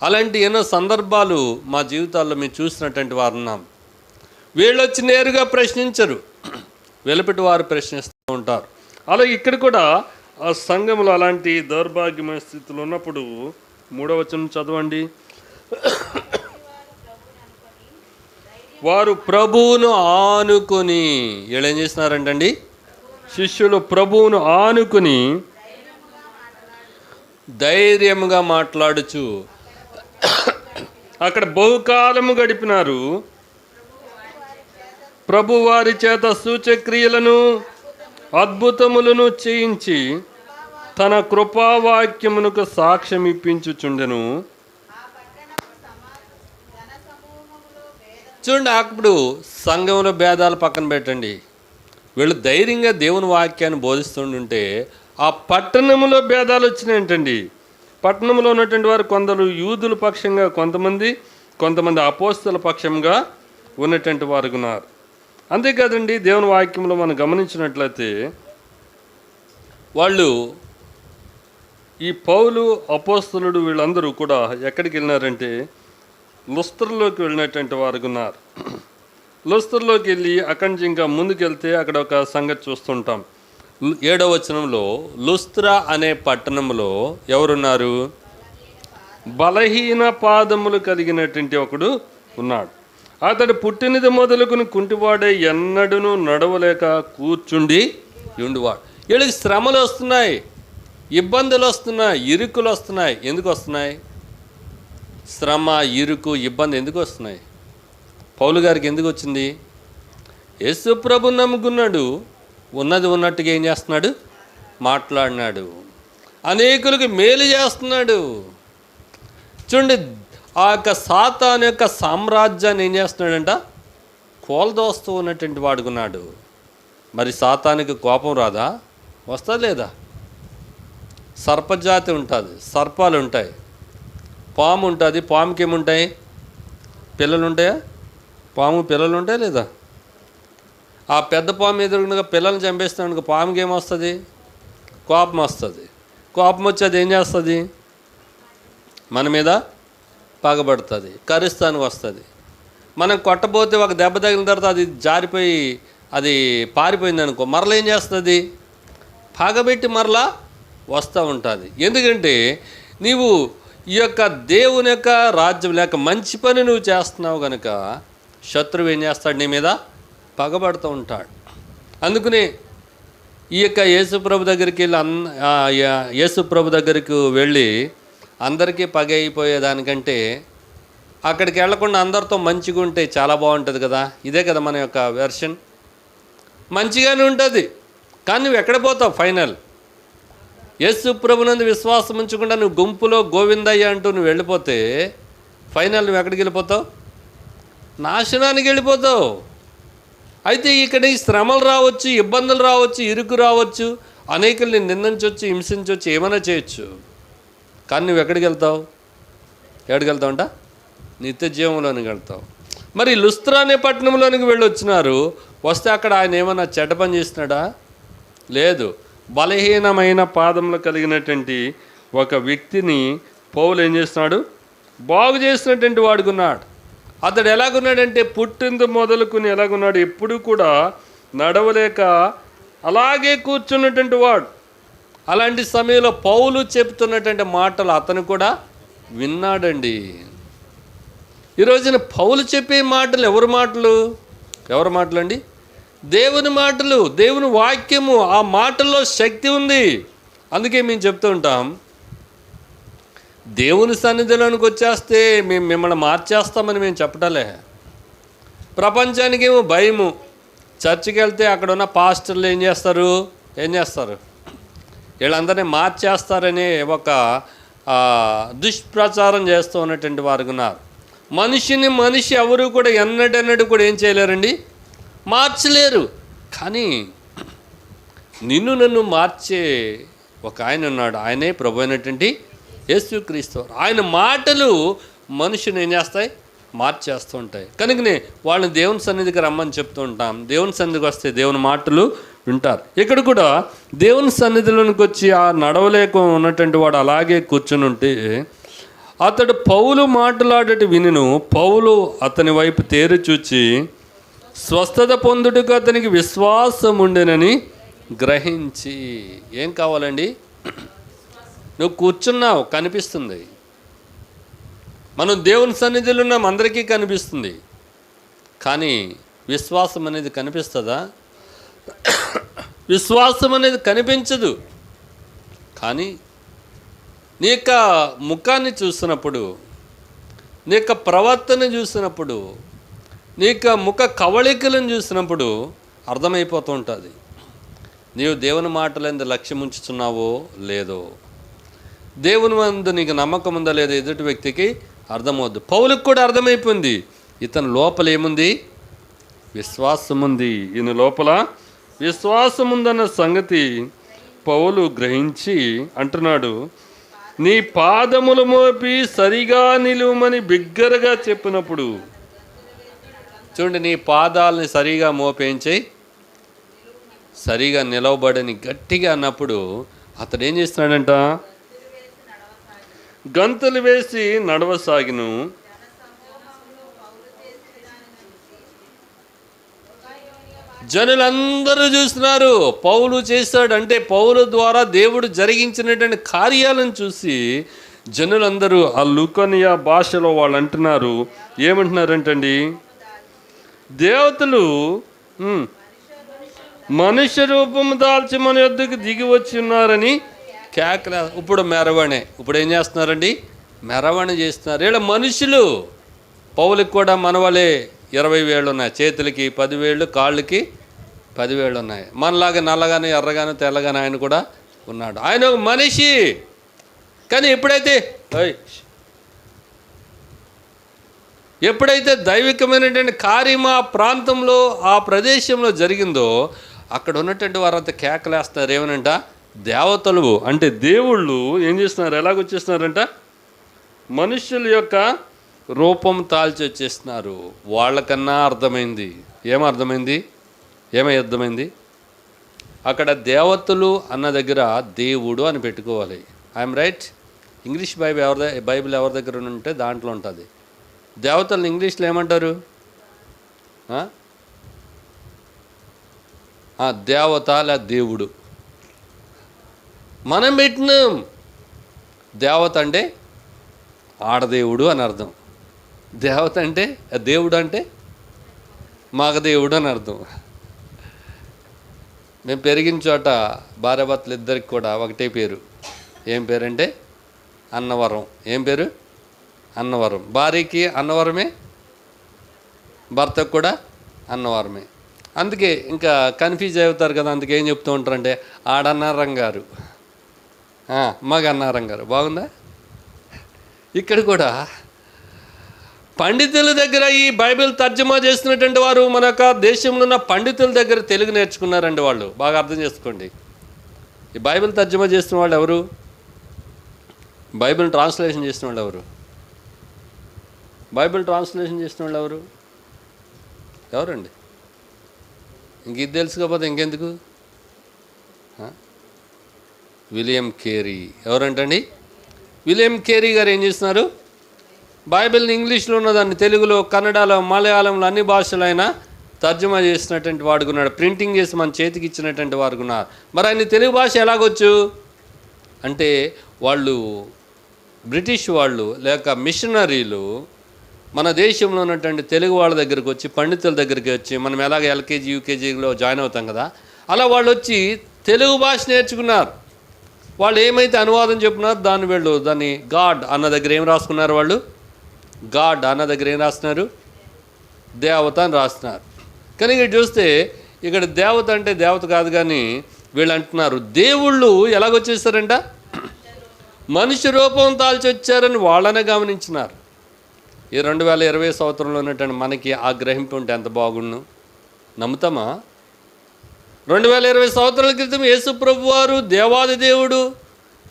అలాంటి ఎన్నో సందర్భాలు మా జీవితాల్లో మేము చూసినటువంటి వారు ఉన్నాం. వీళ్ళు వచ్చి నేరుగా ప్రశ్నించరు, వెలుపటి వారు ప్రశ్నిస్తూ ఉంటారు. అలా ఇక్కడ కూడా ఆ సంఘంలో అలాంటి దౌర్భాగ్యమైన స్థితిలో ఉన్నప్పుడు 3వ వచనం చదవండి. వారు ప్రభువును ఆనుకొని, వీళ్ళు ఏం చేస్తున్నారంటండి? శిష్యులు ప్రభువును ఆనుకొని ధైర్యంగా మాట్లాడుచు అక్కడ బహుకాలము గడిపినారు. ప్రభు వారి చేత సూచక్రియలను అద్భుతములను చేయించి తన కృపావాక్యమునకు సాక్ష్యం ఇప్పించుచుండెను. చూడండి, అప్పుడు సంఘంలో భేదాలు పక్కన పెట్టండి. వీళ్ళు ధైర్యంగా దేవుని వాక్యాన్ని బోధిస్తుంటే ఆ పట్టణంలో భేదాలు వచ్చినాయంటండి. పట్టణంలో ఉన్నటువంటి వారు కొందరు యూదుల పక్షంగా, కొంతమంది అపోస్తల పక్షంగా ఉన్నటువంటి వారు ఉన్నారు. అంతేకాదండి, దేవుని వాక్యంలో మనం గమనించినట్లయితే వాళ్ళు ఈ పౌలు, అపోస్తలుడు వీళ్ళందరూ కూడా ఎక్కడికి వెళ్ళినారంటే లుస్త్రలోకి వెళ్ళినటువంటి వారు ఉన్నారు. లుస్త్రలోకి వెళ్ళి అక్కడి నుంచి ఇంకా ముందుకెళ్తే అక్కడ ఒక సంగతి చూస్తుంటాం. 7వ వచనంలో లుస్త్రా అనే పట్టణంలో ఎవరున్నారు? బలహీన పాదములు కలిగినటువంటి ఒకడు ఉన్నాడు. అతడు పుట్టినది మొదలుకుని కుంటివాడే, ఎన్నడూను నడవలేక కూర్చుండి ఉండివాడు. వీళ్ళకి శ్రమలు వస్తున్నాయి, ఇబ్బందులు వస్తున్నాయి, ఇరుకులు వస్తున్నాయి. ఎందుకు వస్తున్నాయి? శ్రమ, ఇరుకు, ఇబ్బంది ఎందుకు వస్తున్నాయి? పౌలు గారికి ఎందుకు వచ్చింది? యేసు ప్రభువుని నమ్ముకున్నాడు, ఉన్నది ఉన్నట్టుగా ఏం చేస్తున్నాడు? మాట్లాడినాడు, అనేకులకు మేలు చేస్తున్నాడు. చూడండి, ఆ యొక్క సాతాను యొక్క సామ్రాజ్యాన్ని ఏం చేస్తున్నాడంట? కోల్దోస్తూ ఉన్నటువంటి వాడుకున్నాడు. మరి సాతానికి కోపం రాదా? వస్తా లేదా? సర్పజాతి ఉంటుంది, సర్పాలు ఉంటాయి, పాము ఉంటుంది. పాముకి ఏముంటాయి? పిల్లలు ఉంటాయా? పాము పిల్లలు ఉంటాయా లేదా? ఆ పెద్ద పాము ఎదురుగా పిల్లల్ని చంపేస్తున్నాడు, పాముకి ఏమొస్తుంది? కోపం వస్తుంది. కోపం వచ్చి అది ఏం చేస్తుంది? మన మీద పగబడుతుంది, కరుస్తానికి వస్తుంది. మనం కొట్టబోతే ఒక దెబ్బ తగిలిన తర్వాత అది జారిపోయి అది పారిపోయింది అనుకో, మరలా ఏం చేస్తుంది? పగబెట్టి మరలా వస్తూ ఉంటుంది. ఎందుకంటే నీవు ఈ యొక్క దేవుని యొక్క రాజ్యం లేక మంచి పని నువ్వు చేస్తున్నావు కనుక శత్రువు ఏం చేస్తాడు? నీ మీద పగబడుతూ ఉంటాడు. అందుకనే ఈ యొక్క యేసుప్రభు దగ్గరికి వెళ్ళి యేసుప్రభు దగ్గరికి వెళ్ళి అందరికీ పగ అయిపోయేదానికంటే అక్కడికి వెళ్లకుండా అందరితో మంచిగా ఉంటే చాలా బాగుంటుంది కదా. ఇదే కదా మన యొక్క వెర్షన్. మంచిగానే ఉంటుంది, కానీ నువ్వు ఎక్కడ పోతావు? ఫైనల్ యేసుప్రభు నందు విశ్వాసం ఉంచకుండా నువ్వు గుంపులో గోవిందయ్య అంటూ నువ్వు వెళ్ళిపోతే ఫైనల్ నువ్వు ఎక్కడికి వెళ్ళిపోతావు? నాశనానికి వెళ్ళిపోతావు. అయితే ఇక్కడ ఈ శ్రమలు రావచ్చు, ఇబ్బందులు రావచ్చు, ఇరుకు రావచ్చు, అనేకుల్ని నిందించవచ్చు, హింసించవచ్చు, ఏమైనా చేయొచ్చు. కానీ నువ్వు ఎక్కడికి వెళ్తావు? ఎక్కడికి వెళ్తావు అంట? నిత్య జీవంలోనికి వెళ్తావు. మరి లుస్త్రా అనే పట్టణంలోనికి వెళ్ళొచ్చినారు. వస్తే అక్కడ ఆయన ఏమన్నా చెడ్డ పని చేస్తున్నాడా? లేదు. బలహీనమైన పాదములు కలిగినటువంటి ఒక వ్యక్తిని పౌలు ఏం చేస్తున్నాడు? బాగు చేసినటువంటి వాడుకున్నాడు. అతడు ఎలాగున్నాడంటే పుట్టింది మొదలుకుని ఎలాగున్నాడు? ఎప్పుడు కూడా నడవలేక అలాగే కూర్చున్నటువంటి వాడు. అలాంటి సమయంలో పౌలు చెప్తున్నటువంటి మాటలు అతను కూడా విన్నాడండి. ఈరోజున పౌలు చెప్పే మాటలు ఎవరి మాటలు అండి? దేవుని మాటలు, దేవుని వాక్యము. ఆ మాటల్లో శక్తి ఉంది. అందుకే మేము చెప్తూ ఉంటాం, దేవుని సన్నిధిలోనికి వచ్చేస్తే మేము మిమ్మల్ని మార్చేస్తామని మేము చెప్పటలే. ప్రపంచానికి ఏమో భయము. చర్చికి వెళ్తే అక్కడ ఉన్న పాస్టర్లు ఏం చేస్తారు? వీళ్ళందరినీ మార్చేస్తారని ఒక దుష్ప్రచారం చేస్తూ ఉన్నటువంటి వారు ఉన్నారు. మనిషి ఎవరు కూడా ఎన్నడూ కూడా ఏం చేయలేరండి? మార్చలేరు. కానీ నన్ను మార్చే ఒక ఆయన ఉన్నాడు. ఆయనే ప్రభు అయినటువంటి యేసుక్రీస్తు. ఆయన మాటలు మనుషుని ఏం చేస్తాయి? మార్చేస్తూ ఉంటాయి. కనుకనే వాళ్ళని దేవుని సన్నిధికి రమ్మని చెప్తూ ఉంటాం. దేవుని సన్నిధికి వస్తే దేవుని మాటలు వింటారు. ఇక్కడ కూడా దేవుని సన్నిధిలోనికి వచ్చి ఆ నడవలేక ఉన్నటువంటి వాడు అలాగే కూర్చుని ఉంటే అతడు పౌలు మాట్లాడేటి వినును. పౌలు అతని వైపు తేరి చూచి స్వస్థత పొందుటకు అతనికి విశ్వాసం ఉండేనని గ్రహించి. ఏం కావాలండి? నువ్వు కూర్చున్నావు, కనిపిస్తుంది. మనం దేవుని సన్నిధిలో ఉన్నాం, అందరికీ కనిపిస్తుంది. కానీ విశ్వాసం అనేది కనిపిస్తుందా? విశ్వాసం అనేది కనిపించదు. కానీ నీ యొక్క ముఖాన్ని చూసినప్పుడు, నీ యొక్క ప్రవర్తన చూసినప్పుడు, నీ యొక్క ముఖ కవళికలను చూసినప్పుడు అర్థమైపోతూ ఉంటుంది నీవు దేవుని మాటలందు లక్ష్యం ఉంచుతున్నావో లేదో, దేవుని మందు నీకు నమ్మకం ఉందా లేదో ఎదుటి వ్యక్తికి అర్థమవుద్దు. పౌలుకు కూడా అర్థమైపోయింది, ఇతని లోపల ఏముంది? విశ్వాసం ఉంది. ఈయన లోపల విశ్వాసం ఉందన్న సంగతి పౌలు గ్రహించి అంటున్నాడు, నీ పాదములు మోపి సరిగా నిలువమని బిగ్గరగా చెప్పినప్పుడు. చూడండి, నీ పాదాలని సరిగా మోపేంచి సరిగా నిలవబడని గట్టిగా అన్నప్పుడు అతడు ఏం చేస్తున్నాడంట? గంతులు వేసి నడవసాగిను. జనులందరూ చూస్తున్నారు పౌలు చేశాడు. అంటే పౌలు ద్వారా దేవుడు జరిగించినటువంటి కార్యాలను చూసి జనులందరూ ఆ లుకోనియా భాషలో వాళ్ళు అంటున్నారు. ఏమంటున్నారంటండి? దేవతలు మనుష్య రూపము దాల్చి మన యొద్దకు దిగి వచ్చి ఉన్నారని కేకలే. ఇప్పుడు మెరవణే. ఇప్పుడు ఏం చేస్తున్నారండి? మెరవణ చేస్తున్నారు. వీళ్ళ మనుషులు. పౌలకి కూడా మనవలే 20 వేళ్ళు ఉన్నాయి, చేతులకి 10 వేళ్ళు, కాళ్ళకి 10 వేళ్ళు ఉన్నాయి. మనలాగా నల్లగానే ఎర్రగానే తెల్లగానే ఆయన కూడా ఉన్నాడు. ఆయన ఒక మనిషి. కానీ ఎప్పుడైతే దైవికమైనటువంటి కార్యం ఆ ప్రాంతంలో ఆ ప్రదేశంలో జరిగిందో అక్కడ ఉన్నటువంటి వారంతా కేకలేస్తున్నారు. ఏమనంట? దేవతలు అంటే దేవుళ్ళు ఏం చేస్తున్నారు? ఎలాగొచ్చేస్తున్నారంట? మనుషుల యొక్క రూపం తాల్చి వచ్చేస్తున్నారు. వాళ్ళకన్నా అర్థమైంది. ఏమర్థమైంది? అర్థమైంది? అక్కడ దేవతలు అన్న దగ్గర దేవుడు అని పెట్టుకోవాలి. I'm right? ఇంగ్లీష్ బైబిల్ ఎవరి దగ్గర ఉంటే దాంట్లో ఉంటుంది. దేవతలను ఇంగ్లీష్లో ఏమంటారు? దేవత లేదా దేవుడు. మనం పెట్టినాం. దేవత అంటే ఆడదేవుడు అని అర్థం. దేవత అంటే దేవుడు అంటే మగదేవుడు అని అర్థం. మేము పెరిగిన చోట భార్యాభర్తలు ఇద్దరికి కూడా ఒకటే పేరు. ఏం పేరంటే అన్నవరం. ఏం పేరు? అన్నవరం. భార్యకి అన్నవరమే, భర్తకు కూడా అన్నవరమే. అందుకే ఇంకా కన్ఫ్యూజ్ అవుతారు కదా. అందుకే ఏం చెప్తూ ఉంటారంటే ఆడన్నారం గారు, మగ అన్నారం గారు. బాగుందా? ఇక్కడ కూడా పండితుల దగ్గర ఈ బైబిల్ తర్జుమా చేస్తున్నటువంటి వారు మన యొక్క దేశంలో ఉన్న పండితుల దగ్గర తెలుగు నేర్చుకున్నారండి. వాళ్ళు బాగా అర్థం చేసుకోండి. ఈ బైబిల్ తర్జుమా చేస్తున్న వాళ్ళు ఎవరు? బైబిల్ ట్రాన్స్లేషన్ చేసిన వాళ్ళు ఎవరు? బైబిల్ ట్రాన్స్లేషన్ చేసిన వాళ్ళు ఎవరండి? ఇంక ఇది తెలుసుకోకపోతే ఇంకెందుకు? William Carey. ఎవరంటండి? విలియం కేరీ గారు ఏం చేస్తున్నారు? బైబిల్ని ఇంగ్లీష్లో ఉన్నదాన్ని తెలుగులో, కన్నడలో, మలయాళంలో అన్ని భాషలైనా తర్జుమా చేసినటువంటి వాడుకున్నాడు. ప్రింటింగ్ చేసి మన చేతికి ఇచ్చినటువంటి వాడుకున్నారు. మరి ఆయన తెలుగు భాష ఎలాగొచ్చు అంటే వాళ్ళు బ్రిటిష్ వాళ్ళు లేక మిషనరీలు మన దేశంలో ఉన్నటువంటి తెలుగు వాళ్ళ దగ్గరికి వచ్చి, పండితుల దగ్గరికి వచ్చి, మనం ఎలాగ ఎల్కేజీ యూకేజీలో జాయిన్ అవుతాం కదా, అలా వాళ్ళు వచ్చి తెలుగు భాష నేర్చుకున్నారు. వాళ్ళు ఏమైతే అనువాదం చెప్పినారు దాన్ని గాడ్ అన్న దగ్గర ఏం రాసుకున్నారు? వాళ్ళు గాడ్ అన్న దగ్గర ఏం రాస్తున్నారు? దేవత అని రాస్తున్నారు. కానీ ఇక్కడ చూస్తే ఇక్కడ దేవత అంటే దేవత కాదు, కానీ వీళ్ళు అంటున్నారు దేవుళ్ళు ఎలాగొచ్చేస్తారంట? మనిషి రూపం తాల్చి వచ్చారని వాళ్ళనే గమనించినారు. ఈ 2020 సంవత్సరంలో ఉన్నటువంటి మనకి ఆ గ్రహింపు ఉంటే ఎంత బాగుండు. నమ్ముతామా? 2020 సంవత్సరాల క్రితం యేసు ప్రభు వారు దేవాది దేవుడు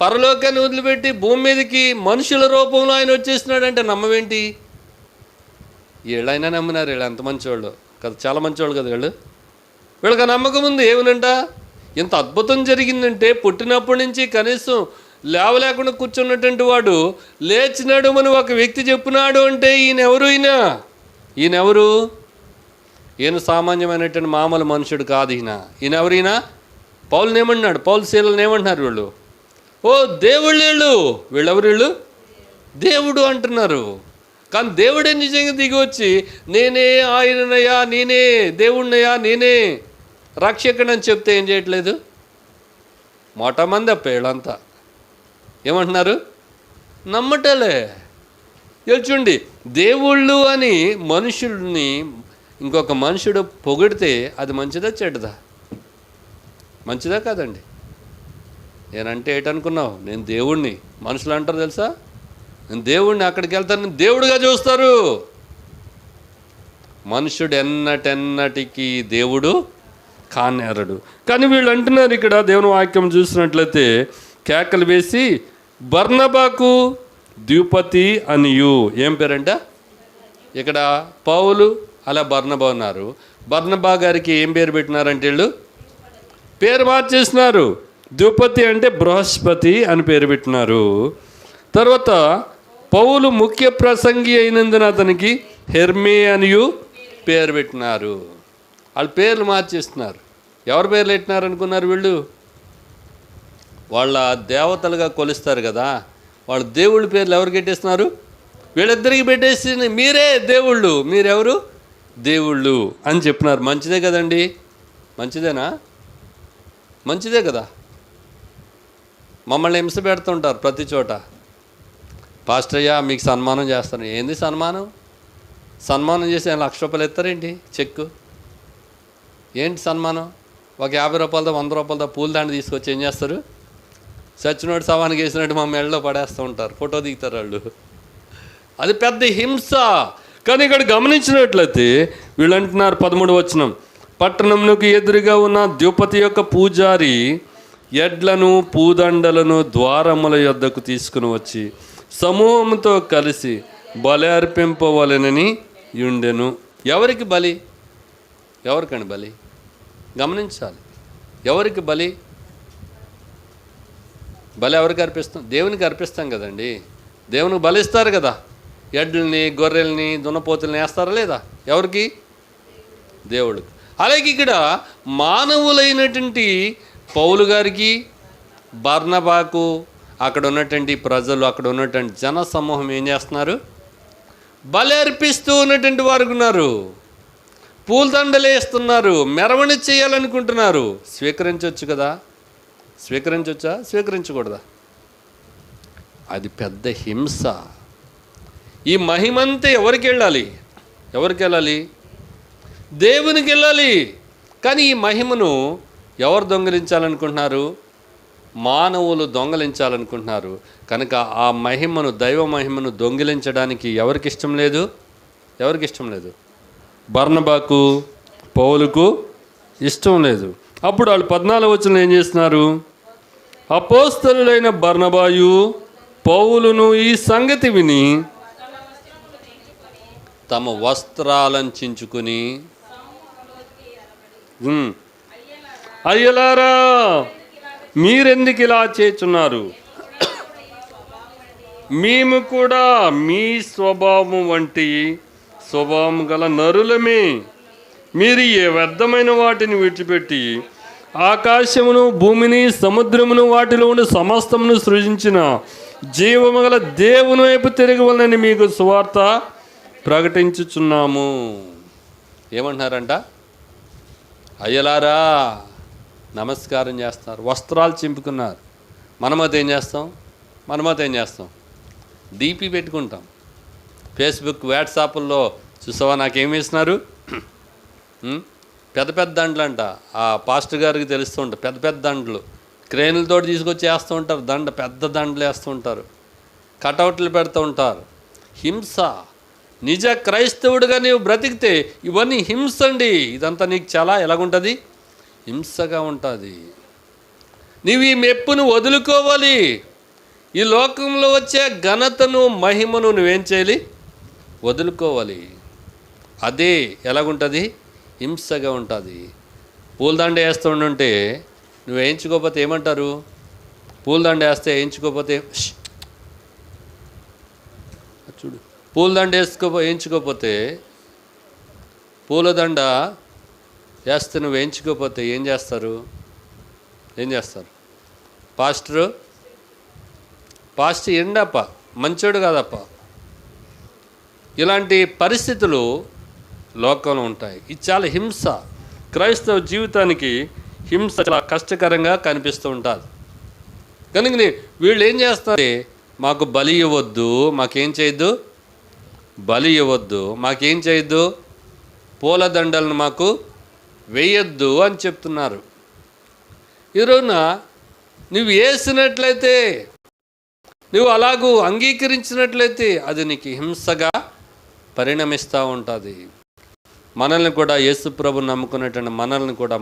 పరలోకాన్ని వదిలిపెట్టి భూమి మీదకి మనుషుల రూపంలో ఆయన వచ్చేసినాడంటే నమ్మవేంటి? వీళ్ళైనా నమ్మినారు. వీళ్ళు ఎంత మంచివాళ్ళు కదా, చాలా మంచివాళ్ళు కదా వీళ్ళు. వీళ్ళకి నమ్మకం ఉంది. ఏమనంట, ఇంత అద్భుతం జరిగిందంటే పుట్టినప్పటి నుంచి కనీసం లేవలేకుండా కూర్చున్నటువంటి వాడు లేచినాడు అని ఒక వ్యక్తి చెప్పినాడు అంటే ఈయనెవరు? ఈయన సామాన్యమైనటువంటి మామూలు మనుషుడు కాదు. ఈయన ఎవరు? ఈయన పౌలుని ఏమన్నాడు? పౌలు శీలను ఏమంటున్నారు వీళ్ళు? ఓ దేవుళ్ళు వీళ్ళెవరు? దేవుడు అంటున్నారు. కానీ దేవుడే నిజంగా దిగి వచ్చి నేనే ఆయననయ్యా, నేనే దేవుడినయ్యా, నేనే రక్షకుడని చెప్తే ఏం చేయట్లేదు? మొట్టమంది అప్ప వీళ్ళంతా ఏమంటున్నారు? నమ్మటలే. తెలుసుండి, దేవుళ్ళు అని మనుషుల్ని ఇంకొక మనుషుడు పొగిడితే అది మంచిదా చెడ్డదా? మంచిదా కాదండి? నేనంటే ఏంటనుకున్నావు? నేను దేవుణ్ణి. మనుషులు అంటారు తెలుసా, నేను దేవుణ్ణి, అక్కడికి వెళ్తాను దేవుడిగా చూస్తారు. మనుషుడు ఎన్నటెన్నటికి దేవుడు కానేరడు. కానీ వీళ్ళు అంటున్నారు ఇక్కడ దేవుని వాక్యం చూసినట్లయితే, కేకలు వేసి బర్నబాకు ద్విపతి అనియు. ఏం పేరంట? ఇక్కడ పౌలు అలా బర్నబా ఉన్నారు. బర్నబా గారికి ఏం పేరు పెట్టినారంటే వీళ్ళు పేరు మార్చేసినారు. ద్విపతి అంటే బృహస్పతి అని పేరు పెట్టినారు. తర్వాత పౌలు ముఖ్య ప్రసంగి అయినందున అతనికి హెర్మే అనియు పేరు పెట్టినారు. వాళ్ళు పేర్లు మార్చేస్తున్నారు. ఎవరు పేర్లు పెట్టినారు అనుకున్నారు వీళ్ళు? వాళ్ళ దేవతలుగా కొలుస్తారు కదా, వాళ్ళు దేవుళ్ళ పేర్లు ఎవరు పెట్టేస్తున్నారు? వీళ్ళిద్దరికి పెట్టేసి మీరే దేవుళ్ళు, మీరెవరు? దేవుళ్ళు అని చెప్పినారు. మంచిదే కదండి? మంచిదేనా? మంచిదే కదా. మమ్మల్ని హింస పెడుతుంటారు ప్రతి చోట. పాస్టర్ అయ్యా మీకు సన్మానం చేస్తాను. ఏంది సన్మానం? సన్మానం చేసి ₹1,00,000 ఇస్తారేంటి చెక్కు? ఏంటి సన్మానం? ఒక ₹50, ₹100 పూల దాన్ని తీసుకొచ్చి ఏం చేస్తారు? చచ్చినోడు సవానికి వేసినట్టు మా మెడలో పడేస్తూ ఉంటారు, ఫోటో దిగుతారు వాళ్ళు. అది పెద్ద హింస. కానీ ఇక్కడ గమనించినట్లయితే వీళ్ళు అంటున్నారు 13వ వచనం, పట్టణంలోకి ఎదురుగా ఉన్న ద్విపతి యొక్క పూజారి ఎడ్లను పూదండలను ద్వారముల యొద్దకు తీసుకుని వచ్చి సమూహంతో కలిసి బలి అర్పింపవలెనని ఉండెను. ఎవరికి బలి? ఎవరికండి బలి? గమనించాలి. ఎవరికి బలి? బలి ఎవరికి అర్పిస్తాం? దేవునికి అర్పిస్తాం కదండి. దేవునికి బలిస్తారు కదా. ఎడ్లని, గొర్రెల్ని, దున్నపోతుల్ని వేస్తారా లేదా? ఎవరికి? దేవుడికి. అలాగే ఇక్కడ మానవులైనటువంటి పౌలు గారికి, బర్నబాకు, అక్కడ ఉన్నటువంటి ప్రజలు, అక్కడ ఉన్నటువంటి జన సమూహం ఏం చేస్తున్నారు? బలి అర్పిస్తూ ఉన్నటువంటి వారు ఉన్నారు. పూలదండలు వేస్తున్నారు, మెరవణి చేయాలనుకుంటున్నారు. స్వీకరించవచ్చు కదా? స్వీకరించవచ్చా? స్వీకరించకూడదా? అది పెద్ద హింస. ఈ మహిమంతా ఎవరికి వెళ్ళాలి? ఎవరికి వెళ్ళాలి? దేవునికి వెళ్ళాలి. కానీ ఈ మహిమను ఎవరు దొంగిలించాలనుకుంటున్నారు? మానవులు దొంగిలించాలనుకుంటున్నారు. కనుక ఆ మహిమను, దైవ మహిమను దొంగిలించడానికి ఎవరికి ఇష్టం లేదు? ఎవరికి ఇష్టం లేదు? బర్నబాకు, పౌలుకు ఇష్టం లేదు. అప్పుడు వాళ్ళు 14వ వచనంలో ఏం చేస్తున్నారు? అపోస్తలులైన బర్నబాయు, పౌలును ఈ సంగతి విని తమ వస్త్రాలను చించుకుని, అయ్యలారా మీరెందుకు ఇలా చేస్తున్నారు? మేము కూడా మీ స్వభావం వంటి స్వభావం గల నరులమే. మీరు ఏ వ్యర్థమైన వాటిని విడిచిపెట్టి ఆకాశమును, భూమిని, సముద్రమును, వాటిలో ఉండి సమస్తమును సృజించిన జీవము గల దేవుని వైపు తిరగవలనని మీకు సువార్త ప్రకటించుచున్నాము. ఏమంటున్నారంట? అయ్యలారా నమస్కారం చేస్తున్నారు, వస్త్రాలు చింపుకున్నారు. మనమైతే ఏం చేస్తాం? డీపీ పెట్టుకుంటాం. ఫేస్బుక్, వాట్సాప్లో చూసావా నాకేమి ఇస్తున్నారు? పెద్ద పెద్ద దండలు అంట. ఆ పాస్టర్ గారికి తెలుస్తూ ఉంటారు. పెద్ద పెద్ద దండలు క్రేన్లతో తీసుకొచ్చి వేస్తూ ఉంటారు. పెద్ద దండలు వేస్తూ ఉంటారు. కటౌట్లు పెడుతూ ఉంటారు. హింస. నిజ క్రైస్తవుడిగా నీవు బ్రతికితే ఇవన్నీ హింస అండి. ఇదంతా నీకు చాలా ఎలాగుంటుంది? హింసగా ఉంటుంది. నీవు ఈ మెప్పును వదులుకోవాలి. ఈ లోకంలో వచ్చే ఘనతను, మహిమను నువ్వేం చేయాలి? వదులుకోవాలి. అదే ఎలాగుంటుంది? హింసగా ఉంటుంది. పూలదండ వేస్తుంటే నువ్వు వేయించుకోకపోతే ఏమంటారు? పూలదండ వేస్తే వేయించుకోకపోతే చూడు, పూలదండ వేయించుకోకపోతే, పూలదండ వేస్తే నువ్వు వేయించుకోకపోతే ఏం చేస్తారు? పాస్టర్ ఎండప్ప, మంచోడు కాదప్ప. ఇలాంటి పరిస్థితులు లోకంలో ఉంటాయి. ఇది చాలా హింస. క్రైస్తవ జీవితానికి హింస చాలా కష్టకరంగా కనిపిస్తూ ఉంటుంది. కనుక వీళ్ళు ఏం చేస్తారు? మాకు బలి ఇవ్వద్దు, మాకేం చేయొద్దు, బలి ఇవ్వద్దు, మాకేం చేయొద్దు, పూలదండలను మాకు వేయొద్దు అని చెప్తున్నారు. ఈరోజున నువ్వు వేసినట్లయితే, నువ్వు అలాగూ అంగీకరించినట్లయితే అది నీకు హింసగా పరిణమిస్తూ ఉంటుంది. మనల్ని కూడా, యేసు ప్రభుని నమ్ముకున్నటువంటి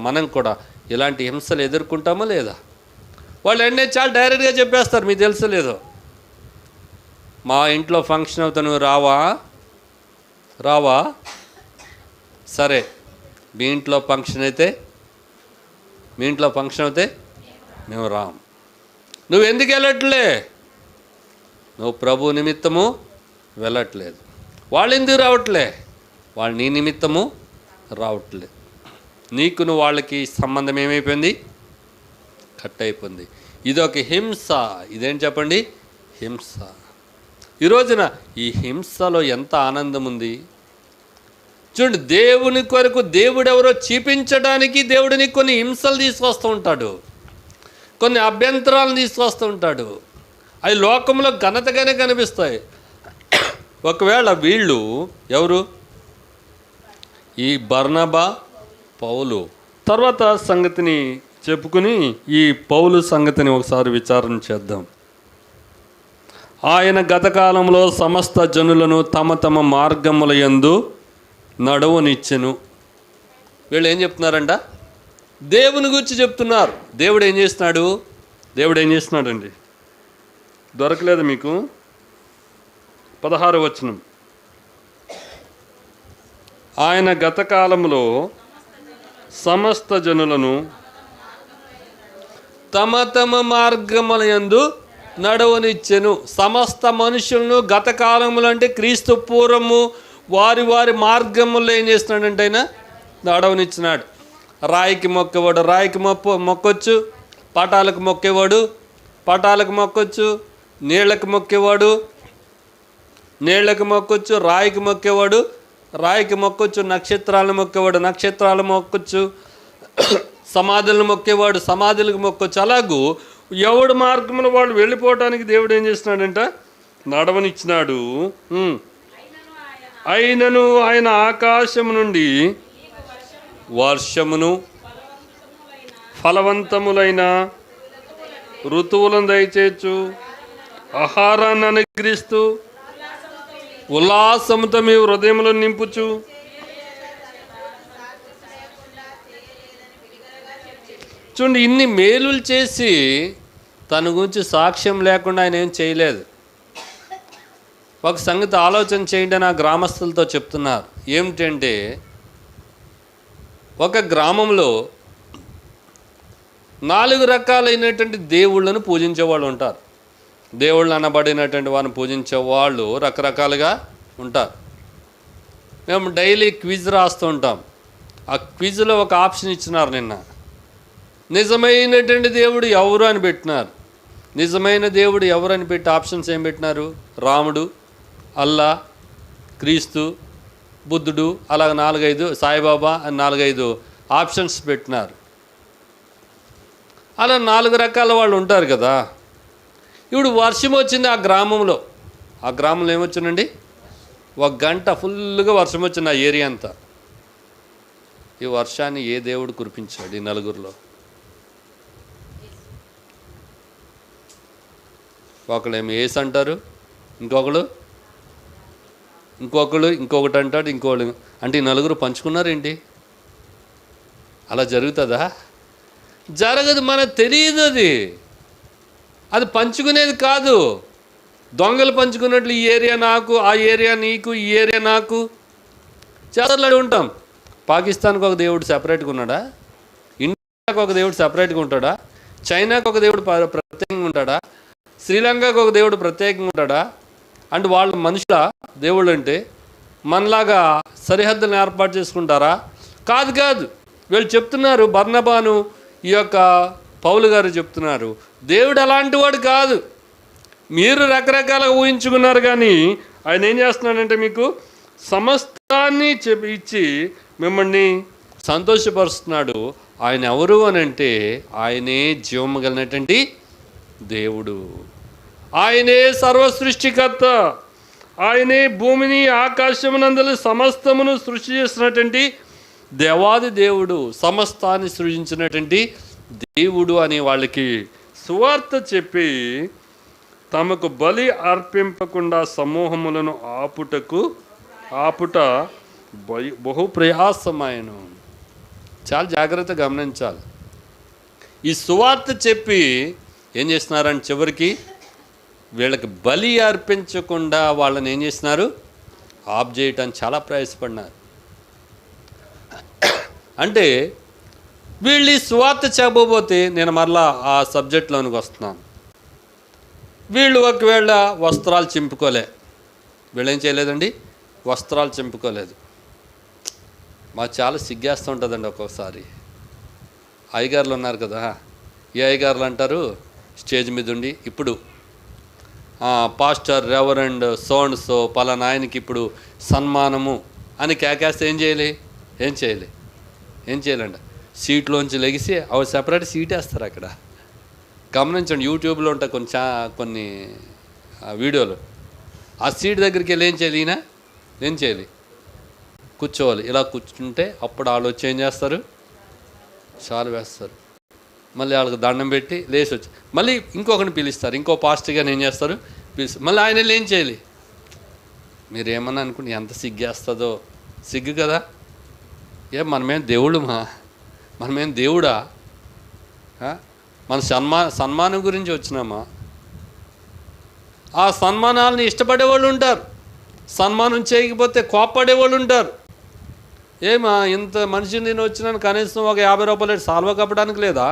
మనం కూడా ఇలాంటి హింసలు ఎదుర్కొంటామా లేదా? వాళ్ళు అన్నీ చాలా డైరెక్ట్గా చెప్పేస్తారు. మీకు తెలుసో లేదో, మా ఇంట్లో ఫంక్షన్ అవుతా నువ్వు రావా? సరే, మీ ఇంట్లో ఫంక్షన్ అయితే మేము రాం. నువ్వు ఎందుకు వెళ్ళట్లే? నువ్వు ప్రభు నిమిత్తము వెళ్ళట్లేదు. వాళ్ళు ఎందుకు రావట్లే? వాళ్ళు నీ నిమిత్తము రావట్లేదు. నీకును వాళ్ళకి సంబంధం ఏమైపోయింది? కట్ అయిపోయింది. ఇదొక హింస. ఇదేం చెప్పండి? హింస. ఈ రోజున ఈ హింసలో ఎంత ఆనందం ఉంది చూడండి. దేవుని కొరకు దేవుడెవరో చూపించడానికి దేవుడిని కొన్ని హింసలు తీసుకొస్తూ ఉంటాడు, కొన్ని అభ్యంతరాలను తీసుకొస్తూ ఉంటాడు. అవి లోకంలో ఘనతగానే కనిపిస్తాయి. ఒకవేళ వీళ్ళు ఎవరు? ఈ బర్నబా, పౌలు. తర్వాత సంగతిని చెప్పుకుని ఈ పౌలు సంగతిని ఒకసారి విచారణ చేద్దాం. ఆయన గతకాలంలో సమస్త జనులను తమ తమ మార్గముల యందు నడవనిచ్చెను. వీళ్ళు ఏం చెప్తున్నారంట? దేవుని గురించి చెప్తున్నారు. దేవుడు ఏం చేస్తున్నాడండి? దొరకలేదు మీకు? 16వ వచనం. ఆయన గత కాలంలో సమస్త జనులను తమ తమ మార్గముల యందు నడవనిచ్చెను. సమస్త మనుషులను గత కాలములు అంటే క్రీస్తు పూర్వము వారి వారి మార్గముల్లో ఏం చేస్తున్నాడంటే ఆయన నడవనిచ్చినాడు. రాయికి మొక్కేవాడు రాయికి మొక్కొచ్చు, పటాలకు మొక్కేవాడు పటాలకు మొక్కొచ్చు, నీళ్ళకి మొక్కేవాడు నీళ్ళకి మొక్కొచ్చు, రాయికి మొక్కేవాడు రాయికి మొక్కొచ్చు, నక్షత్రాలను మొక్కేవాడు నక్షత్రాలు మొక్కొచ్చు, సమాధులను మొక్కేవాడు సమాధులకు మొక్కొచ్చు. అలాగూ ఎవడు మార్గంలో వాళ్ళు వెళ్ళిపోవటానికి దేవుడు ఏం చేస్తున్నాడంట? నడవనిచ్చినాడు. అయినను ఆయన ఆకాశము నుండి వర్షమును ఫలవంతములైన ఋతువులను దయచేయచ్చు, ఆహారాన్ని అనుగ్రహిస్తూ ఉల్లాసముతో మీ హృదయములను నింపుచు. చూడండి, ఇన్ని మేలులు చేసి తన గురించి సాక్ష్యం లేకుండా ఆయన ఏం చేయలేదు. ఒక సంగతి ఆలోచన చేయండి అని ఆ గ్రామస్తులతో చెప్తున్నారు. ఏమిటంటే, ఒక గ్రామంలో 4 రకాలైనటువంటి దేవుళ్ళను పూజించేవాళ్ళు ఉంటారు. దేవుళ్ళు అనబడినటువంటి వారిని పూజించే వాళ్ళు రకరకాలుగా ఉంటారు. మేము డైలీ క్విజ్ రాస్తూ ఉంటాం. ఆ క్విజ్లో ఒక ఆప్షన్ ఇచ్చినారు నిన్న. నిజమైనటువంటి దేవుడు ఎవరు అని పెట్టినారు. నిజమైన దేవుడు ఎవరు అని పెట్టి ఆప్షన్స్ ఏం పెట్టినారు? రాముడు, అల్లా, క్రీస్తు, బుద్ధుడు, అలాగ 4-5, సాయిబాబా అని 4-5 ఆప్షన్స్ పెట్టినారు. అలా 4 రకాల వాళ్ళు ఉంటారు కదా. ఇప్పుడు వర్షం వచ్చింది ఆ గ్రామంలో. ఆ గ్రామంలో ఏమొచ్చిందండి? 1 గంట ఫుల్గా వర్షం వచ్చింది ఆ ఏరియా అంతా. ఈ వర్షాన్ని ఏ దేవుడు కురిపించాడు ఈ నలుగురిలో? ఒకళ్ళు ఏమి ఏసు అంటారు, ఇంకొకటి అంటాడు, ఇంకోళ్ళు అంటే ఈ నలుగురు పంచుకున్నారేంటి? అలా జరుగుతుందా? జరగదు. మనకు తెలియదు. అది పంచుకునేది కాదు. దొంగలు పంచుకున్నట్లు ఈ ఏరియా నాకు, ఆ ఏరియా నీకు, ఈ ఏరియా నాకు చేతలాడి ఉంటాం. పాకిస్తాన్కి ఒక దేవుడు సెపరేట్గా ఉన్నాడా? ఇండియాకి ఒక దేవుడు సెపరేట్గా ఉంటాడా? చైనాకి ఒక దేవుడు ప్రత్యేకంగా ఉంటాడా? శ్రీలంకకు ఒక దేవుడు ప్రత్యేకంగా ఉంటాడా? అంటే వాళ్ళు మనుషుల దేవుళ్ళు అంటే మనలాగా సరిహద్దులను ఏర్పాటు చేసుకుంటారా? కాదు. వీళ్ళు చెప్తున్నారు, బర్నబాను ఈ యొక్క పౌలు గారు చెప్తున్నారు, దేవుడు అలాంటి వాడు కాదు. మీరు రకరకాలుగా ఊహించుకున్నారు, కానీ ఆయన ఏం చేస్తున్నాడంటే మీకు సమస్తాన్ని ఇచ్చి మిమ్మల్ని సంతోషపరుస్తున్నాడు. ఆయన ఎవరు అని అంటే ఆయనే జీవము కలిగినటువంటి దేవుడు. ఆయనే సర్వ సృష్టికర్త. ఆయనే భూమిని ఆకాశమునందలి సమస్తమును సృష్టి చేసినటువంటి దేవాది దేవుడు, సమస్తాన్ని సృజించినటువంటి దేవుడు అని వాళ్ళకి సువార్త చెప్పి తమకు బలి అర్పింపకుండా సమూహములను ఆపుట బహు ప్రయాసమాయను. చాలా జాగ్రత్తగా గమనించాలి. ఈ సువార్త చెప్పి ఏం చేస్తున్నారంటే చివరికి వీళ్ళకి బలి అర్పించకుండా వాళ్ళని ఏం చేస్తున్నారు? ఆప్ చేయటానికి చాలా ప్రయాసపడినారు. అంటే వీళ్ళు ఈ సువార్త చెప్పబోతే నేను మరలా ఆ సబ్జెక్ట్లోనికి వస్తున్నాను. వీళ్ళు ఒకవేళ వస్త్రాలు చింపుకోలే. వీళ్ళు ఏం చేయలేదండి? వస్త్రాలు చింపుకోలేదు. మాకు చాలా సిగ్గేస్తూ ఉంటుందండి ఒక్కొక్కసారి. అయ్యగారులు ఉన్నారు కదా, ఈ అయ్యగారులు అంటారు స్టేజ్ మీద ఉండి, ఇప్పుడు పాస్టర్ రెవరెండ్ సో పలానా ఆయనకి ఇప్పుడు సన్మానము అని కేకేస్తే ఏం చేయాలండి? సీట్లోంచి లెగిసి అవి సెపరేట్ సీట్ వేస్తారు అక్కడ. గమనించండి, యూట్యూబ్లో ఉంటాయి కొన్ని వీడియోలు. ఆ సీట్ దగ్గరికి వెళ్ళి ఏం చేయాలి? కూర్చోవాలి. ఇలా కూర్చుంటే అప్పుడు వాళ్ళు వచ్చి ఏం చేస్తారు? చాలు వేస్తారు. మళ్ళీ వాళ్ళకి దండం పెట్టి లేచి వచ్చి మళ్ళీ ఇంకొకరిని పిలుస్తారు. ఇంకో పాస్టర్గా ఏం చేస్తారు? పిలుస్తారు. మళ్ళీ ఆయన ఏం చేయాలి? మీరేమన్నా అనుకుంటే ఎంత సిగ్గేస్తుందో. సిగ్గు కదా. మనమేం దేవుడా? మన సన్మానం గురించి వచ్చినామా? ఆ సన్మానాలను ఇష్టపడేవాళ్ళు ఉంటారు. సన్మానం చేయకపోతే కోప్పడేవాళ్ళు ఉంటారు. ఏమా ఇంత మనిషిని నేను వచ్చినాను, కనీసం ఒక 50 రూపాయలు పెట్టి సాల్వా కప్పడానికి లేదా?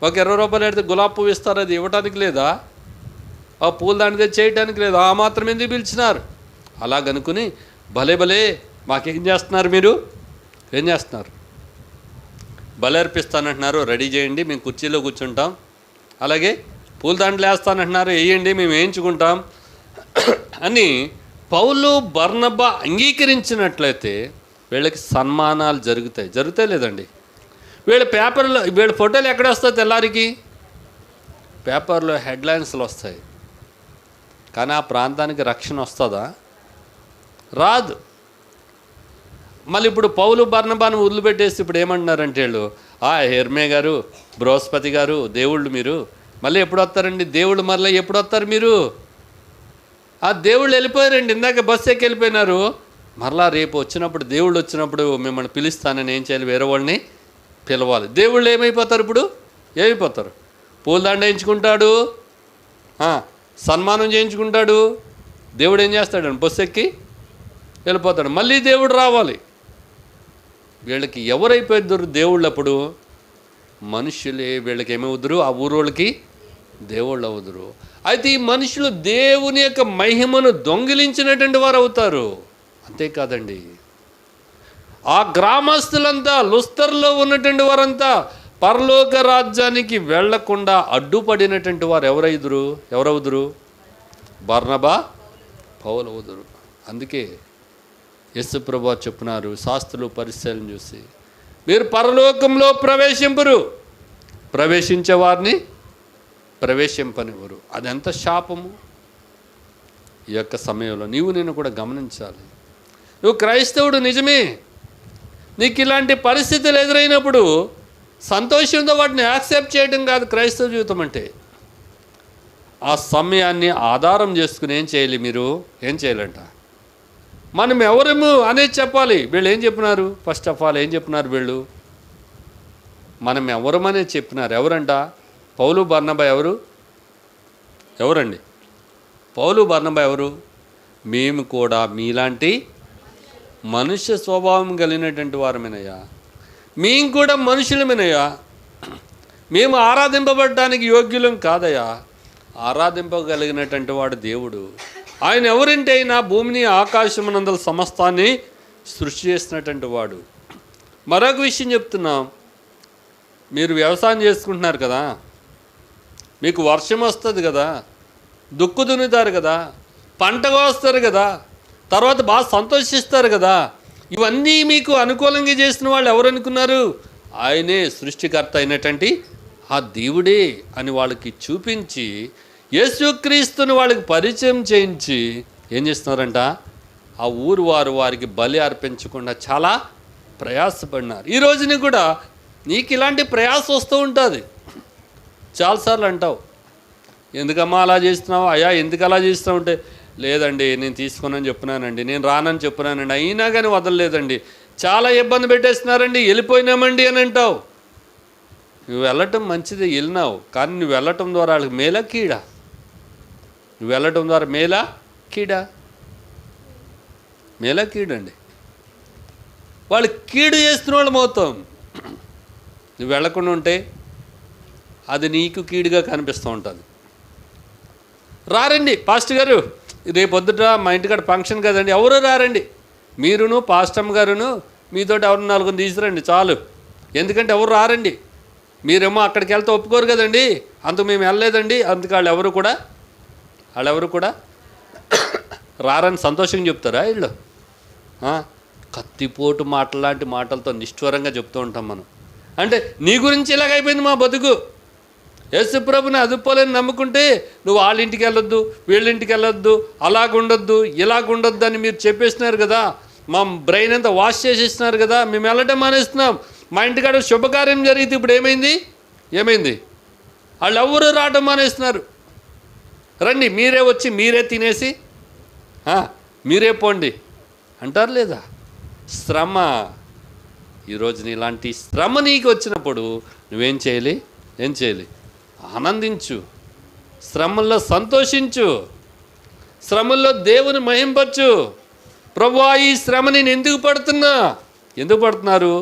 ఒక 20 రూపాయలు పెడితే గులాబీ పువ్వు ఇస్తారు, అది ఇవ్వడానికి లేదా? ఆ పూలు దానిదే చేయడానికి లేదా? ఆ మాత్రం ఎందుకు పిలిచినారు? అలాగనుకుని భలే భలే మాకేం చేస్తున్నారు, మీరు ఏం చేస్తున్నారు? బలి అర్పిస్తానంటున్నారు, రెడీ చేయండి, మేము కుర్చీలో కూర్చుంటాం. అలాగే పూలదండలు వేస్తానంటున్నారు, వేయండి, మేము వేయించుకుంటాం అని పౌలు బర్నబా అంగీకరించినట్లయితే వీళ్ళకి సన్మానాలు జరుగుతాయి లేదండి? వీళ్ళ పేపర్లో వీళ్ళ ఫోటోలు ఎక్కడ వస్తాయి? తెల్లారికి పేపర్లో హెడ్లైన్స్లు వస్తాయి. కానీ ఆ ప్రాంతానికి రక్షణ వస్తుందా? రాదు. మళ్ళీ ఇప్పుడు పౌలు బర్నబాను వదిలిపెట్టేసి ఇప్పుడు ఏమంటున్నారంటే వీళ్ళు, హెర్మే గారు, బృహస్పతి గారు దేవుళ్ళు మీరు మళ్ళీ ఎప్పుడు వస్తారండి? దేవుళ్ళు మళ్ళీ ఎప్పుడు వస్తారు మీరు? ఆ దేవుళ్ళు వెళ్ళిపోయారండి, ఇందాక బస్సు ఎక్కి వెళ్ళిపోయినారు. మరలా రేపు వచ్చినప్పుడు, దేవుళ్ళు వచ్చినప్పుడు మిమ్మల్ని పిలుస్తానని ఏం చేయాలి? వేరే వాళ్ళని పిలవాలి. దేవుళ్ళు ఏమైపోతారు? ఇప్పుడు ఏమైపోతారు? పూలదండ వేయించుకుంటాడు, సన్మానం చేయించుకుంటాడు. దేవుడు ఏం చేస్తాడు? బస్సు ఎక్కి వెళ్ళిపోతాడు. మళ్ళీ దేవుడు రావాలి. వీళ్ళకి ఎవరైపోయిద్దరు దేవుళ్ళు? అప్పుడు మనుషులే వీళ్ళకి ఏమవుదురు? ఆ ఊరోళ్ళకి దేవుళ్ళు అవుదురు. అయితే ఈ మనుషులు దేవుని యొక్క మహిమను దొంగిలించినటువంటి వారు అవుతారు. అంతేకాదండి, ఆ గ్రామస్తులంతా, లుస్తర్లో ఉన్నటువంటి వారంతా పరలోక రాజ్యానికి వెళ్లకుండా అడ్డుపడినటువంటి వారు ఎవరవుదురు? బర్నబా, పౌలు అవుదురు. అందుకే యేసు ప్రభువు చెప్తున్నారు, శాస్త్రులు పరిశీలన చూసి, మీరు పరలోకంలో ప్రవేశించే వారిని ప్రవేశింపనివ్వరు. అదెంత శాపము! ఈ యొక్క సమయంలో నేను కూడా గమనించాలి. నువ్వు క్రైస్తవుడు నిజమే, నీకు ఇలాంటి పరిస్థితులు ఎదురైనప్పుడు సంతోషంతో వాటిని యాక్సెప్ట్ చేయడం కాదు క్రైస్తవ జీవితం అంటే. ఆ సమయాన్ని ఆధారం చేసుకుని ఏం చేయాలి? మీరు ఏం చేయాలంట? మనం ఎవరము అనేది చెప్పాలి. వీళ్ళు ఏం చెప్పినారు? ఫస్ట్ ఆఫ్ ఆల్ ఏం చెప్పినారు వీళ్ళు? మనం ఎవరమనేది చెప్పినారు. ఎవరంట? పౌలు బర్నబా ఎవరండి? పౌలు బర్నబా ఎవరు? మేము కూడా మీలాంటి మనుష్య స్వభావం కలిగినటువంటి వారమేనయ్యా, మేము కూడా మనుషులమేనయ్యా, మేము ఆరాధింపబడడానికి యోగ్యులం కాదయ్యా. ఆరాధింపగలిగినటువంటి వాడు దేవుడు. ఆయన ఎవరంటే అయినా భూమిని ఆకాశమునందల సమస్తాన్ని సృష్టి చేసినటువంటి వాడు. మరొక విషయం చెప్తున్నాం, మీరు వ్యవసాయం చేసుకుంటున్నారు కదా, మీకు వర్షం వస్తుంది కదా, దుక్కు దున్నుతారు కదా, పంటగా వస్తారు కదా, తర్వాత బాగా సంతోషిస్తారు కదా. ఇవన్నీ మీకు అనుకూలంగా చేసిన వాళ్ళు ఎవరు అనుకున్నారు? ఆయనే సృష్టికర్త అయినటువంటి ఆ దేవుడే అని వాళ్ళకి చూపించి, యేసుక్రీస్తుని వాళ్ళకి పరిచయం చేయించి ఏం చేస్తున్నారంట? ఆ ఊరు వారికి బలి అర్పించకుండా చాలా ప్రయాసపడినారు. ఈ రోజుని కూడా నీకు ఇలాంటి ప్రయాస వస్తూ ఉంటుంది. చాలాసార్లు అంటావు, ఎందుకమ్మా అలా చేస్తున్నావు, అయ్యా ఎందుకు అలా చేస్తున్నావు అంటే, లేదండి నేను తీసుకున్నాను చెప్పినానండి, నేను రానని చెప్పినానండి, అయినా కానీ వదలలేదండి, చాలా ఇబ్బంది పెట్టేస్తున్నారండి, వెళ్ళిపోయినామండి అని అంటావు. నువ్వు వెళ్ళటం మంచిది, వెళ్ళినావు, కానీ నువ్వు వెళ్ళటం ద్వారా వాళ్ళకి మేలా కీడా? నువ్వు వెళ్ళటం ద్వారా మేలా కీడా? మేలా కీడండి. వాళ్ళు కీడు చేస్తున్న వాళ్ళు మొత్తం. నువ్వు వెళ్ళకుండా ఉంటే అది నీకు కీడుగా కనిపిస్తూ ఉంటుంది. రారండి పాస్టర్ గారు, రేపొద్దుట మా ఇంటికాడ ఫంక్షన్ కదండి, ఎవరు రారండి, మీరును పాస్టమ్ గారును మీతోటి ఎవరు 4 తీసుకురండి చాలు, ఎందుకంటే ఎవరు రారండి, మీరేమో అక్కడికి వెళ్తే ఒప్పుకోరు కదండి, అందుకు మేము వెళ్ళలేదండి, అందుకు వాళ్ళు ఎవరు కూడా రారని సంతోషంగా చెప్తారా వీళ్ళు? కత్తిపోటు మాటలాంటి మాటలతో నిష్ఠూరంగా చెప్తూ ఉంటాం మనం. అంటే నీ గురించి ఇలాగైపోయింది మా బతుకు, యేసు ప్రభుని అదుపులేని నమ్ముకుంటే నువ్వు వాళ్ళ ఇంటికి వెళ్ళొద్దు, వీళ్ళింటికి వెళ్ళొద్దు, అలాగుండొద్దు, ఇలాగుండొద్దు అని మీరు చెప్పేస్తున్నారు కదా, మా బ్రెయిన్ అంతా వాష్ చేసేస్తున్నారు కదా, మేము వెళ్ళటం మానేస్తున్నాం. మా ఇంటికాడ శుభకార్యం జరిగితే ఇప్పుడు ఏమైంది? వాళ్ళు ఎవరు రావటం మానేస్తున్నారు. రండి, మీరే వచ్చి మీరే తినేసి మీరే పోండి అంటారు లేదా? శ్రమ. ఈరోజు ఇలాంటి శ్రమ నీకు వచ్చినప్పుడు నువ్వేం చేయాలి? ఆనందించు, శ్రమల్లో సంతోషించు. శ్రమల్లో దేవుని మహింపచ్చు. ప్రభువా, ఈ శ్రమ నేను ఎందుకు పడుతున్నారు?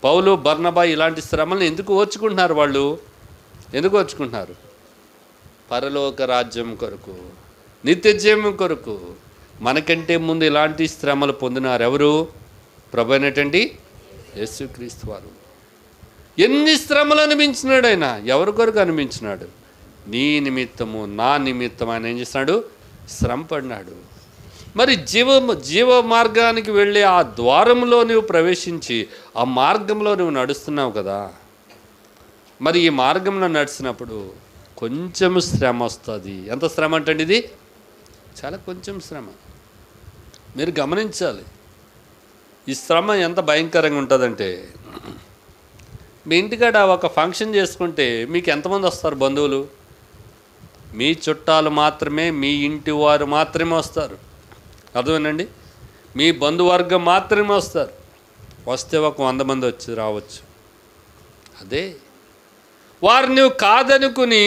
పౌలు బర్నబా ఇలాంటి శ్రమలను ఎందుకు ఓర్చుకుంటున్నారు? వాళ్ళు ఎందుకు ఓర్చుకుంటున్నారు? పరలోక రాజ్యం కొరకు, నిత్య జీవం కొరకు. మనకంటే ముందు ఇలాంటి శ్రమలు పొందినారు ఎవరు? ప్రభు అయినటువంటి యేసుక్రీస్తు వారు. ఎన్ని శ్రమలు అనిపించినాడు ఆయన? ఎవరి కొరకు అనిపించినాడు? నీ నిమిత్తము, నా నిమిత్తం ఆయన ఏం చేస్తున్నాడు? శ్రమ పడినాడు. మరి జీవ మార్గానికి వెళ్ళే ఆ ద్వారంలో నువ్వు ప్రవేశించి ఆ మార్గంలో నువ్వు నడుస్తున్నావు కదా. మరి ఈ మార్గంలో నడిచినప్పుడు కొంచెం శ్రమ వస్తుంది. ఎంత శ్రమ అంటే ఇది? చాలా కొంచెం శ్రమ. మీరు గమనించాలి, ఈ శ్రమ ఎంత భయంకరంగా ఉంటుందంటే, మీ ఇంటికాడ ఒక ఫంక్షన్ చేసుకుంటే మీకు ఎంతమంది వస్తారు బంధువులు? మీ చుట్టాలు మాత్రమే, మీ ఇంటి వారు మాత్రమే వస్తారు. అర్థమేనండి? మీ బంధువర్గం మాత్రమే వస్తారు. వస్తే ఒక 100 మంది రావచ్చు. అదే వారు నువ్వు కాదనుకుని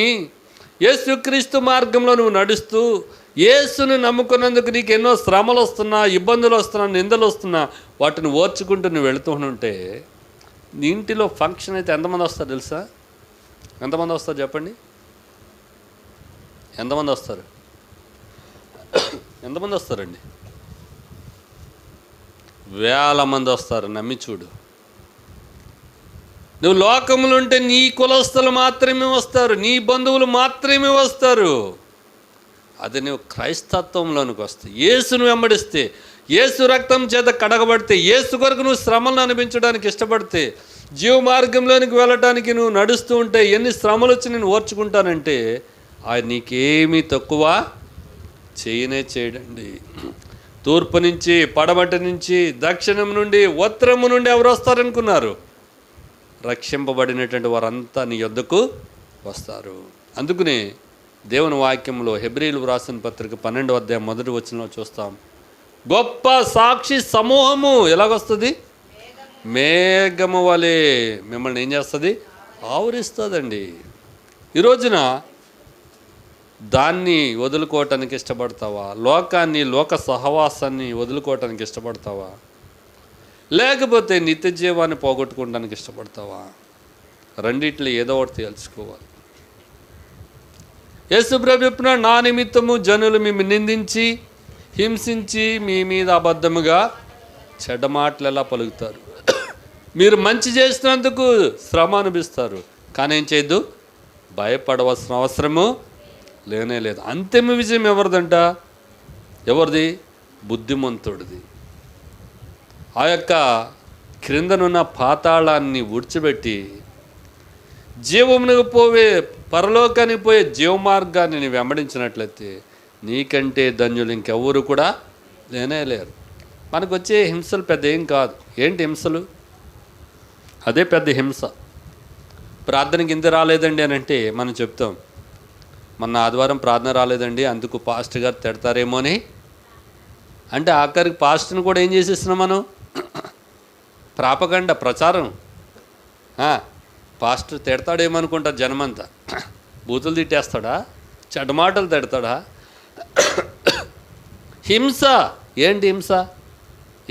యేసుక్రీస్తు మార్గంలో నువ్వు నడుస్తూ యేసును నమ్ముకున్నందుకు నీకు ఎన్నో శ్రమలు వస్తున్నా, ఇబ్బందులు వస్తున్నా, నిందలు వస్తున్నా, వాటిని ఓర్చుకుంటూ నువ్వు వెళుతూ ఉంటే నీ ఇంటిలో ఫంక్షన్ అయితే ఎంతమంది వస్తారు తెలుసా? ఎంతమంది వస్తారు చెప్పండి? ఎంతమంది వస్తారు? ఎంతమంది వస్తారండి? వేల మంది వస్తారు. నమ్మి చూడు. నువ్వు లోకములు ఉంటే నీ కులస్తులు మాత్రమే వస్తారు, నీ బంధువులు మాత్రమే వస్తారు. అది నువ్వు క్రైస్తత్వంలోనికి వస్తే, యేసును వెంబడిస్తే, యేసు రక్తం చేత కడగబడితే, యేసు కొరకు నువ్వు శ్రమలను అనిపించడానికి ఇష్టపడితే, జీవ మార్గంలోనికి వెళ్ళటానికి నువ్వు నడుస్తూ ఉంటే ఎన్ని శ్రమలు వచ్చి నేను ఓర్చుకుంటానంటే ఆయన నీకేమీ తక్కువ చేయడండి. తూర్పు నుంచి, పడమటి నుంచి, దక్షిణం నుండి, ఉత్తరము నుండి ఎవరు వస్తారనుకున్నారు? రక్షింపబడినటువంటి వారంతా నీ యొద్దకు వస్తారు. అందుకనే దేవుని వాక్యంలో హెబ్రీలు వ్రాసిన పత్రిక 12వ అధ్యాయం 1వ వచనంలో చూస్తాం, గొప్ప సాక్షి సమూహము ఎలాగొస్తుంది? మేఘము వలె మిమ్మల్ని ఏం చేస్తుంది? ఆవరిస్తుందండి. ఈ రోజున దాన్ని వదులుకోవటానికి ఇష్టపడతావా? లోకాన్ని, లోక సహవాసాన్ని వదులుకోవటానికి ఇష్టపడతావా? లేకపోతే నిత్య జీవాన్ని పోగొట్టుకోవడానికి ఇష్టపడతావా? రెండిట్లో ఏదో ఒకటి తేల్చుకోవాలి. యేసు ప్రభు చెప్పిన, నా నిమిత్తము జనులు మేము నిందించి, హింసించి, మీ మీద అబద్ధముగా చెడ్డ మాటలు ఎలా పలుకుతారు. మీరు మంచి చేసినందుకు శ్రమ అనిపిస్తారు, కానీ ఏం చేయొద్దు, భయపడవలసిన అవసరము లేనే లేదు. అంతిమ విజయం ఎవరిదంట? ఎవరిది? బుద్ధిమంతుడిది. ఆ యొక్క క్రిందనున్న పాతాళాన్ని విడిచిపెట్టి జీవమునకు పోవే, పరలోకానికి పోయే జీవ మార్గాన్ని నీ వెంబడించినట్లయితే నీకంటే ధన్యులు ఇంకెవ్వరు కూడా లేనే లేరు. మనకు వచ్చే హింసలు పెద్ద ఏం కాదు. ఏంటి హింసలు? అదే పెద్ద హింస. ప్రార్థనకి ఇంత రాలేదండి అని అంటే మనం చెప్తాం, మొన్న ఆదివారం ప్రార్థన రాలేదండి, అందుకు పాస్టర్ గారు తిడతారేమో అని. అంటే ఆఖరికి పాస్టర్ని కూడా ఏం చేసేస్తున్నాం మనం? ప్రాపగండ, ప్రచారం. పాస్టర్ తిడతాడేమనుకుంటారు జనమంతా. బూతులు తిట్టేస్తాడా? చెడ్డమాటలు తిడతాడా? హింస. ఏంటి హింస?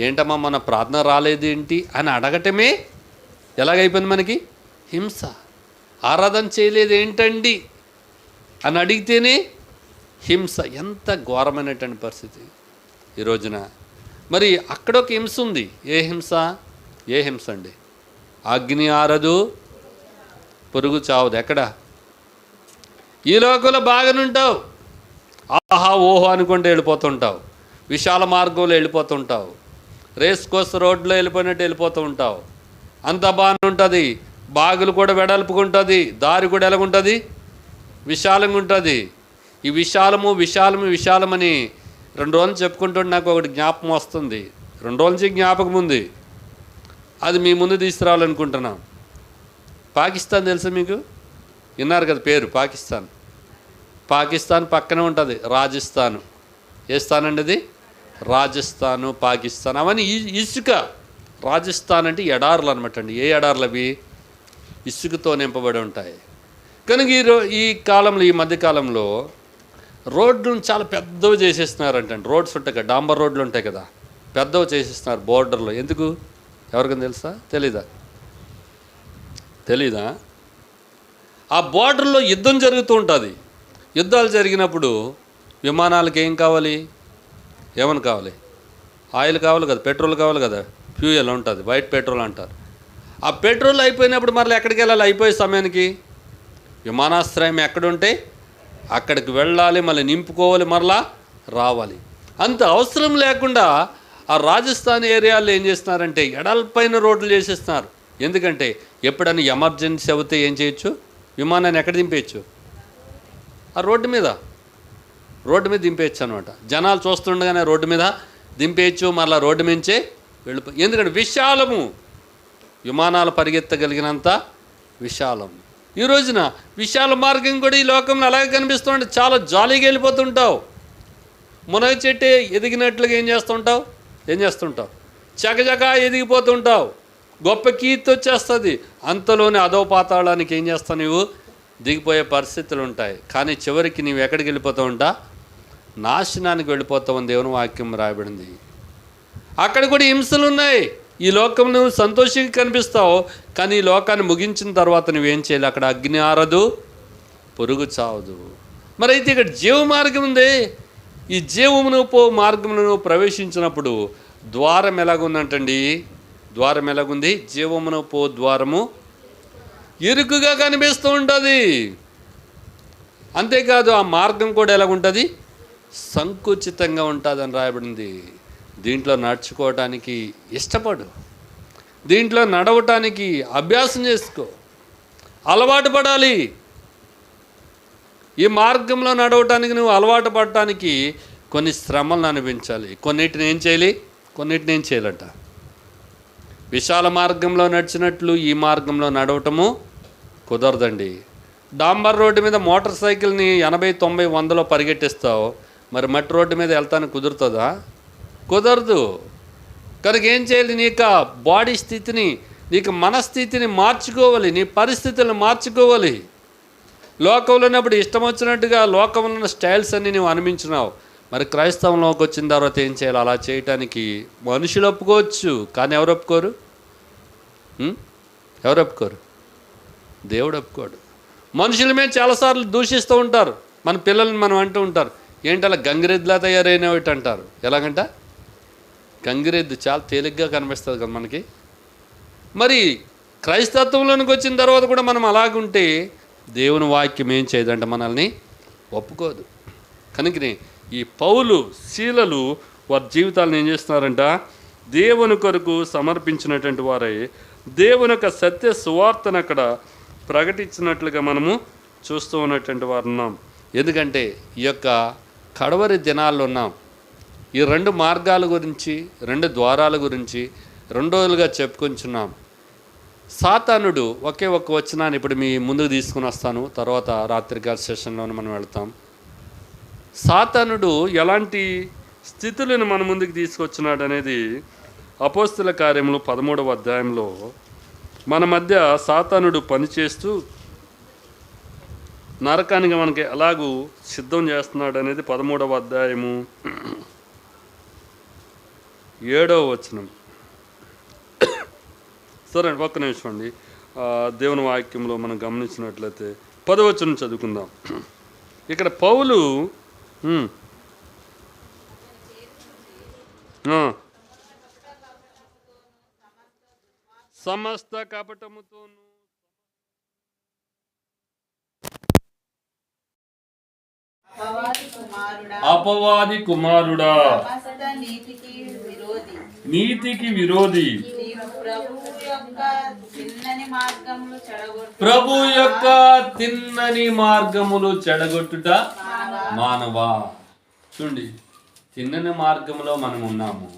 ఏంటమ్మా మన ప్రార్థన రాలేదు ఏంటి అని అడగటమే ఎలాగైపోయింది మనకి? హింస. ఆరాధన చేయలేదు ఏంటండి అని అడిగితేనే హింస. ఎంత ఘోరమైనటువంటి పరిస్థితి ఈ రోజున. మరి అక్కడ ఒక హింస ఉంది. ఏ హింస? ఏ హింస అండి? అగ్ని ఆరదు, పురుగు చావదు. ఎక్కడ? ఈ లోకంలో బాగానుంటావు, ఆహా ఓహో అనుకుంటే వెళ్ళిపోతుంటావు, విశాల మార్గంలో వెళ్ళిపోతుంటావు, రేస్ కోర్స్ రోడ్లో వెళ్ళిపోయినట్టు వెళ్ళిపోతూ ఉంటావు. అంత బాగానే ఉంటుంది. బాగులు కూడా వెడల్పుకుంటుంది, దారి కూడా ఎలాగుంటుంది? విశాలంగా ఉంటుంది. ఈ విశాలమని 2 రోజులు చెప్పుకుంటుంటే నాకు ఒకటి జ్ఞాపకం వస్తుంది. 2 రోజుల నుంచి జ్ఞాపకం ఉంది, అది మీ ముందు తీసుకురావాలనుకుంటున్నాం. పాకిస్తాన్ తెలుసా మీకు? విన్నారు కదా పేరు? పాకిస్తాన్ పక్కనే ఉంటుంది రాజస్థాన్. ఏ స్థాన్ అండి అది? రాజస్థాను, పాకిస్తాన్. అవన్నీ ఇసుక. రాజస్థాన్ అంటే ఎడారులు అనమాట అండి. ఏ ఎడారులు అవి? ఇసుకతో నింపబడి ఉంటాయి. కనుక ఈ కాలంలో, ఈ మధ్యకాలంలో రోడ్లను చాలా పెద్దవి చేసేస్తున్నారంటే, రోడ్స్ ఉంటాయి కదా, డాంబర్ రోడ్లు ఉంటాయి కదా, పెద్దవి చేసేస్తున్నారు బోర్డర్లో. ఎందుకు? ఎవరికైనా తెలుసా? తెలీదా? ఆ బోర్డర్లో యుద్ధం జరుగుతూ ఉంటుంది. యుద్ధాలు జరిగినప్పుడు విమానాలకు ఏం కావాలి? ఏమని కావాలి? ఆయిల్ కావాలి కదా, పెట్రోల్ కావాలి కదా, ఫ్యూయల్ ఉంటుంది, వైట్ పెట్రోల్ అంటారు. ఆ పెట్రోల్ అయిపోయినప్పుడు మరలా ఎక్కడికి వెళ్ళాలి? అయిపోయే సమయానికి విమానాశ్రయం ఎక్కడుంటే అక్కడికి వెళ్ళాలి, మళ్ళీ నింపుకోవాలి, మరలా రావాలి. అంత అవసరం లేకుండా ఆ రాజస్థాన్ ఏరియాలో ఏం చేస్తున్నారంటే ఎడల్పైన రోడ్లు చేసేస్తున్నారు. ఎందుకంటే ఎప్పుడైనా ఎమర్జెన్సీ అవుతే ఏం చేయొచ్చు? విమానాన్ని ఎక్కడ దింపేయచ్చు? ఆ రోడ్డు మీద దింపేయచ్చు అనమాట. జనాలు చూస్తుండగానే రోడ్డు మీద దింపేయచ్చు, మరలా రోడ్డు మించే ఎందుకంటే విశాలము, విమానాలు పరిగెత్తగలిగినంత విశాలం. ఈ రోజున విశాల మార్గం కూడా ఈ లోకంలో అలాగే కనిపిస్తుంటే చాలా జాలీగా వెళ్ళిపోతుంటావు. మునగ చెట్టు ఎదిగినట్లుగా ఏం చేస్తుంటావు? చకచకా ఎదిగిపోతుంటావు, గొప్ప కీర్తి వచ్చేస్తుంది. అంతలోనే అదో పాతాళానికి ఏం చేస్తావు? నువ్వు దిగిపోయే పరిస్థితులు ఉంటాయి. కానీ చివరికి నీవు ఎక్కడికి వెళ్ళిపోతూ ఉంటా? నాశనానికి వెళ్ళిపోతావని దేవుని వాక్యం రాయబడింది. అక్కడ కూడా హింసలు ఉన్నాయి. ఈ లోకం నువ్వు సంతోషంగా కనిపిస్తావు, కానీ ఈ లోకాన్ని ముగించిన తర్వాత నువ్వేం చేయాలి? అక్కడ అగ్ని ఆరదు, పొరుగు చావదు. మరి అయితే ఇక్కడ జీవ మార్గం ఉంది. ఈ జీవమును మార్గమును ప్రవేశించినప్పుడు ద్వారం ఎలాగుందంటండి? ద్వారం ఎలాగుంది? జీవమును ద్వారము ఇరుకుగా కనిపిస్తూ ఉంటుంది. అంతేకాదు ఆ మార్గం కూడా ఎలాగుంటుంది? సంకుచితంగా ఉంటుందని రాయబడింది. దీంట్లో నడుచుకోవటానికి ఇష్టపడు, దీంట్లో నడవటానికి అభ్యాసం చేసుకో, అలవాటు పడాలి. ఈ మార్గంలో నడవటానికి నువ్వు అలవాటు పడటానికి కొన్ని శ్రమలను అనిపించాలి. కొన్నిటిని ఏం చేయాలట? విశాల మార్గంలో నడిచినట్లు ఈ మార్గంలో నడవటము కుదరదండి. డాంబర్ రోడ్డు మీద మోటార్ సైకిల్ని 80, 90, 100లో పరిగెట్టిస్తావు, మరి మట్టి రోడ్డు మీద వెళ్తానికి కుదురుతుందా? కుదరదు. కనుక ఏం చేయాలి? నీకు బాడీ స్థితిని, నీకు మనస్థితిని మార్చుకోవాలి, నీ పరిస్థితులను మార్చుకోవాలి. లోకంలో ఉన్నప్పుడు ఇష్టం వచ్చినట్టుగా లోకంలో ఉన్న స్టైల్స్ అన్నీ నువ్వు అనిపించినావు. మరి క్రైస్తవంలోకి వచ్చిన తర్వాత ఏం చేయాలి? అలా చేయటానికి మనుషులు ఒప్పుకోవచ్చు, కానీ ఎవరు ఒప్పుకోరు? దేవుడు ఒప్పుకోడు. మనుషుల మీద చాలాసార్లు దూషిస్తూ ఉంటారు. మన పిల్లల్ని మనం అంటూ ఉంటారు, ఏంటి అలా గంగిరెద్దులా తయారైనవి అంటారు. ఎలాగంట? గంగిరెద్దు చాలా తేలిగ్గా కనిపిస్తుంది కదా మనకి. మరి క్రైస్తత్వంలోనికి వచ్చిన తర్వాత కూడా మనం అలాగుంటే దేవుని వాక్యం ఏం చేయదంటే మనల్ని ఒప్పుకోదు. కనుకనే ఈ పౌలు, శీలలు వారి జీవితాలను ఏం చేస్తున్నారంట? దేవుని కొరకు సమర్పించినటువంటి వారై దేవుని యొక్క సత్య సువార్తను అక్కడ ప్రకటించినట్లుగా మనము చూస్తూ ఉన్నటువంటి వారు ఉన్నాం. ఎందుకంటే ఈ యొక్క కడవరి దినాల్లో ఉన్నాం. ఈ 2 మార్గాల గురించి, 2 ద్వారాల గురించి 2 రోజులుగా చెప్పుకుంటున్నాం. సాతానుడు ఒకే ఒక్క వచనాన్ని ఇప్పుడు మీ ముందుకు తీసుకుని వస్తాను, తర్వాత రాత్రికాల సెషన్లోనే మనం వెళ్తాం. సాతానుడు ఎలాంటి స్థితులను మన ముందుకు తీసుకొచ్చినాడు అనేది అపోస్తుల కార్యములు 13వ అధ్యాయంలో మన మధ్య సాతానుడు పనిచేస్తూ నరకానికి మనకి ఎలాగూ సిద్ధం చేస్తున్నాడు అనేది 13వ అధ్యాయము 7వ వచనం. సరే ఒక్క నిమిషం అండి. దేవుని వాక్యంలో మనం గమనించినట్లయితే 10వ వచనం చదువుకుందాం. ఇక్కడ పౌలు సమస్త కపటముతోను అపవాది కుమారుడా, నీతికి విరోధి, ప్రభు యొక్క తిన్నని మార్గములు చెడగొట్టుట మానవా. చూడండి, తిన్నని మార్గంలో మనం ఉన్నాము.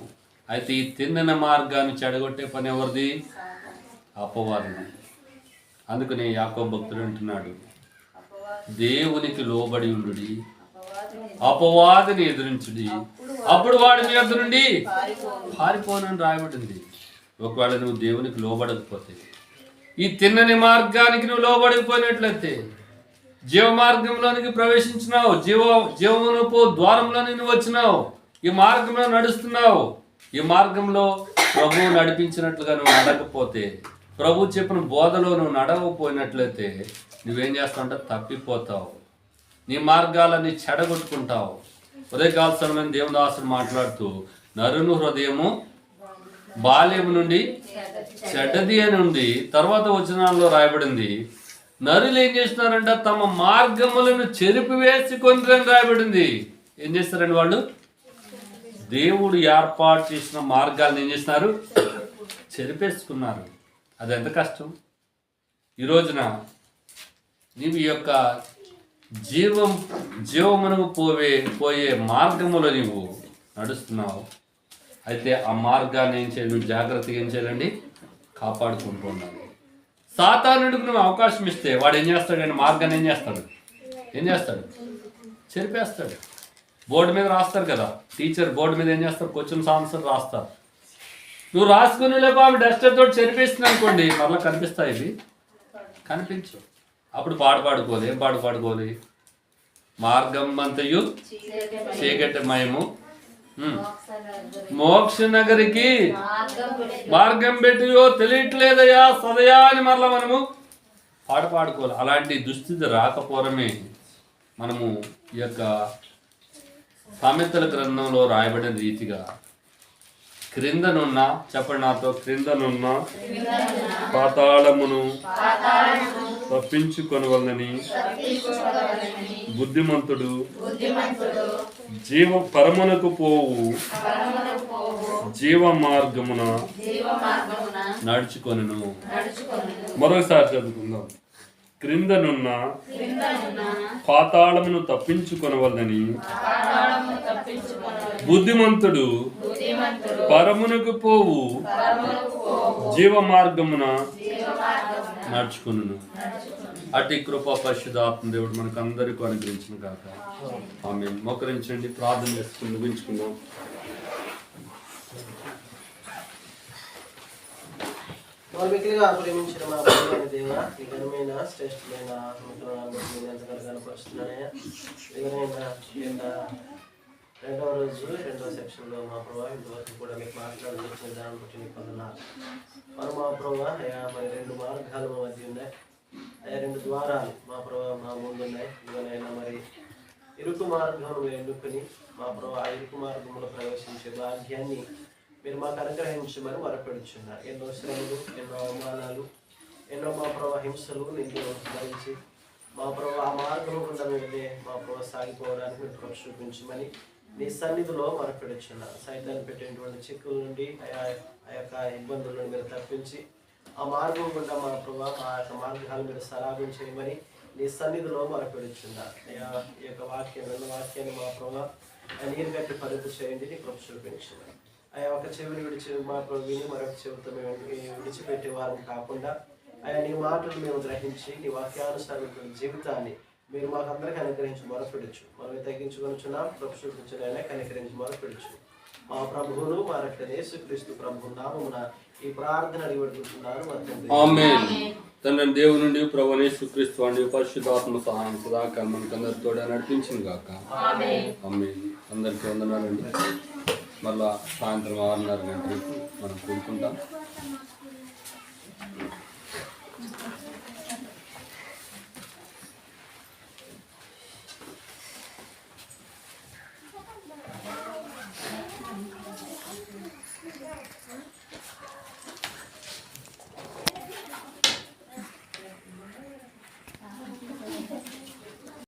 అయితే ఈ తిన్నని మార్గాన్ని చెడగొట్టే పని ఎవరిది? అపవాదిది. అందుకనే యాకోబు భక్తుడు అంటున్నాడు, దేవునికి లోబడి ఉండుడి, అపవాదిని ఎదురించుడి, అప్పుడు వాడి మీ వద్ద నుండి పారిపోనని రాయబడింది. ఒకవేళ నువ్వు దేవునికి లోబడకపోతే, ఈ తిన్నని మార్గానికి నువ్వు లోబడకపోయినట్లయితే, జీవ మార్గంలోనికి ప్రవేశించినావు, జీవమునపు ద్వారంలోని నువ్వు వచ్చినావు, ఈ మార్గంలో నడుస్తున్నావు. ఈ మార్గంలో ప్రభువు నడిపించినట్లుగా నువ్వు నడకపోతే, ప్రభు చెప్పిన బోధలో నువ్వు నడవకపోయినట్లయితే నువ్వేం చేస్తావు? తప్పిపోతావు, నీ మార్గాలని చెడగొట్టుకుంటావు. ఉదయకాల సమయం దేవదాసుడు మాట్లాడుతూ నరుని హృదయము బాల్యం నుండి చెడ్డది అని ఉంది. తర్వాత వచనాల్లో రాయబడింది, నరులు ఏం చేస్తున్నారంట? తమ మార్గములను చెరిపివేసుకొని రాయబడింది. ఏం చేస్తారండి వాళ్ళు? దేవుడు ఏర్పాటు చేసిన మార్గాలను ఏం చేస్తున్నారు? చెరిపేసుకున్నారు. అది ఎంత కష్టం. ఈ రోజున నీవు ఈ యొక్క జీవమునకు పోయే మార్గములో నీవు నడుస్తున్నావు. అయితే ఆ మార్గాన్ని ఏం చేయాలి? నువ్వు జాగ్రత్తగా ఏం చేయాలండి? కాపాడుకుంటూ ఉండాలి. సాతానుడికి నువ్వు అవకాశం ఇస్తే వాడు ఏం చేస్తాడు? మార్గాన్ని ఏం చేస్తాడు? చెరిపేస్తాడు. బోర్డు మీద రాస్తారు కదా, టీచర్ బోర్డు మీద ఏం చేస్తారు? క్వశ్చన్స్ ఆన్సర్ రాస్తారు. నువ్వు రాసుకుని లేక ఆమె డస్టర్ తోటి చెరిపేస్తుంది అనుకోండి, మరలా కనిపిస్తాయి ఇవి? కనిపించు. అప్పుడు పాడుకోవాలి. ఏం పాడుకోవాలి? మార్గం అంతయు చీకటిమయము, మోక్ష నగరికి మార్గం పెట్టియో తెలియట్లేదయా సదయా అని మరలా మనము పాడుకోవాలి. అలాంటి దుస్థితి రాకపోవడమే మనము ఈ యొక్క సామెతల గ్రంథంలో రాయబడిన రీతిగా క్రిందనున్న, చెప్పండి నాతో, క్రిందనున్న పాతాళమును తప్పించుకొనవలనని బుద్ధిమంతుడు పరమునకు పోవు జీవ మార్గమున నడుచుకొనును. మరొకసారి చదువుకుందాం. క్రిందనున్న పాతాళమును తప్పించుకొనవలనని బుద్ధిమంతుడు పరమునకు పోవు జీవ మార్గమున నడుచుకొనును. అటు కృపా పరిశుద్ధాత్మ దేవుడు మనకు అందరికీ అనుగ్రహించిన కాక ఆమేన్. మోకరించండి, ప్రార్థన చేసుకుని ముగించుకుందాం. మిగిలిగా ప్రేమించిన మా ప్రియమైన దేవ, ఈ ఘనమైన శ్రేష్టమైన ఎంతగా కనపరుస్తున్నాయా? రెండవ రోజు రెండవ సెక్షన్లో మా ప్రభావ ఇంతవరకు కూడా మీకు మాట్లాడుతున్న దాన్ని బట్టి నీకు వందనాలు. మరి మా ప్రభావ అయా మరి రెండు మార్గాలు మా మధ్య ఉన్నాయి, అయా రెండు ద్వారాలు మా ప్రభావ మా ముందున్నాయి. ఇవనైనా మరి ఇరుకు మార్గం ఎన్నుకొని మా ప్రభావ ఆ ఇరుకు మార్గంలో ప్రవేశించే భాగ్యాన్ని మీరు మాకు అనుగ్రహించమని మొరపెడుచున్నారు. ఎన్నో శ్రమలు, ఎన్నో అవమానాలు, ఎన్నో మా ప్రభావ హింసలు నిన్ను భరించి మా ప్రభావ ఆ మార్గం గుండా వెళ్ళే మా ప్రభావ సాగిపోవడానికి మీరు కృప చూపించమని నీ సన్నిధిలో మొరపెడుచున్నారు. సైతాన్ని పెట్టినటువంటి చిక్కుల నుండి ఆ యొక్క ఇబ్బందుల నుండి మీరు తప్పించి ఆ మార్గం గుండా మా ప్రభావ ఆ యొక్క మార్గాలు మీరు సరాగం చేయమని నీ సన్నిధిలో మొరపెడుచున్నారు. ఈ యొక్క వాక్యాన్ని మా ప్రభావ నీరు గట్టి పరుపు చేయండి, నీ కృప చూపించమని. ఆయా ఒక చెవిని మా ప్రభు విని మరొక చెవితో మేము విడిచిపెట్టే వారం కాకుండా ఆయా నీ మాటలు మేము గ్రహించి నీ వాక్యానుసారమైన జీవితాన్ని మీరు మాకు అందరికీ అనుగ్రహించి మొరపెడచ్చు. మనం తగ్గించుకొనిచున్నాం, ప్రభు చూపించిన కనికరించి మొరపెడచ్చు. మా ప్రభువును మా రక్షణ యేసుక్రీస్తు ప్రభు నామమున ఈ ప్రార్థన అడిగడుగుతున్నారు. ఆమేన్. తండ్రి దేవుని నుండి ప్రభు యేసుక్రీస్తు అండి పరిశుద్ధాత్మ సహాయం సదాకాలం మనకు అందరితో నడిపించింది కాక ఆమేన్. అందరికీ వందనాలండి. మళ్ళా సాయంత్రం 6:30 గంటలకు మనం కూడుకుంటాం.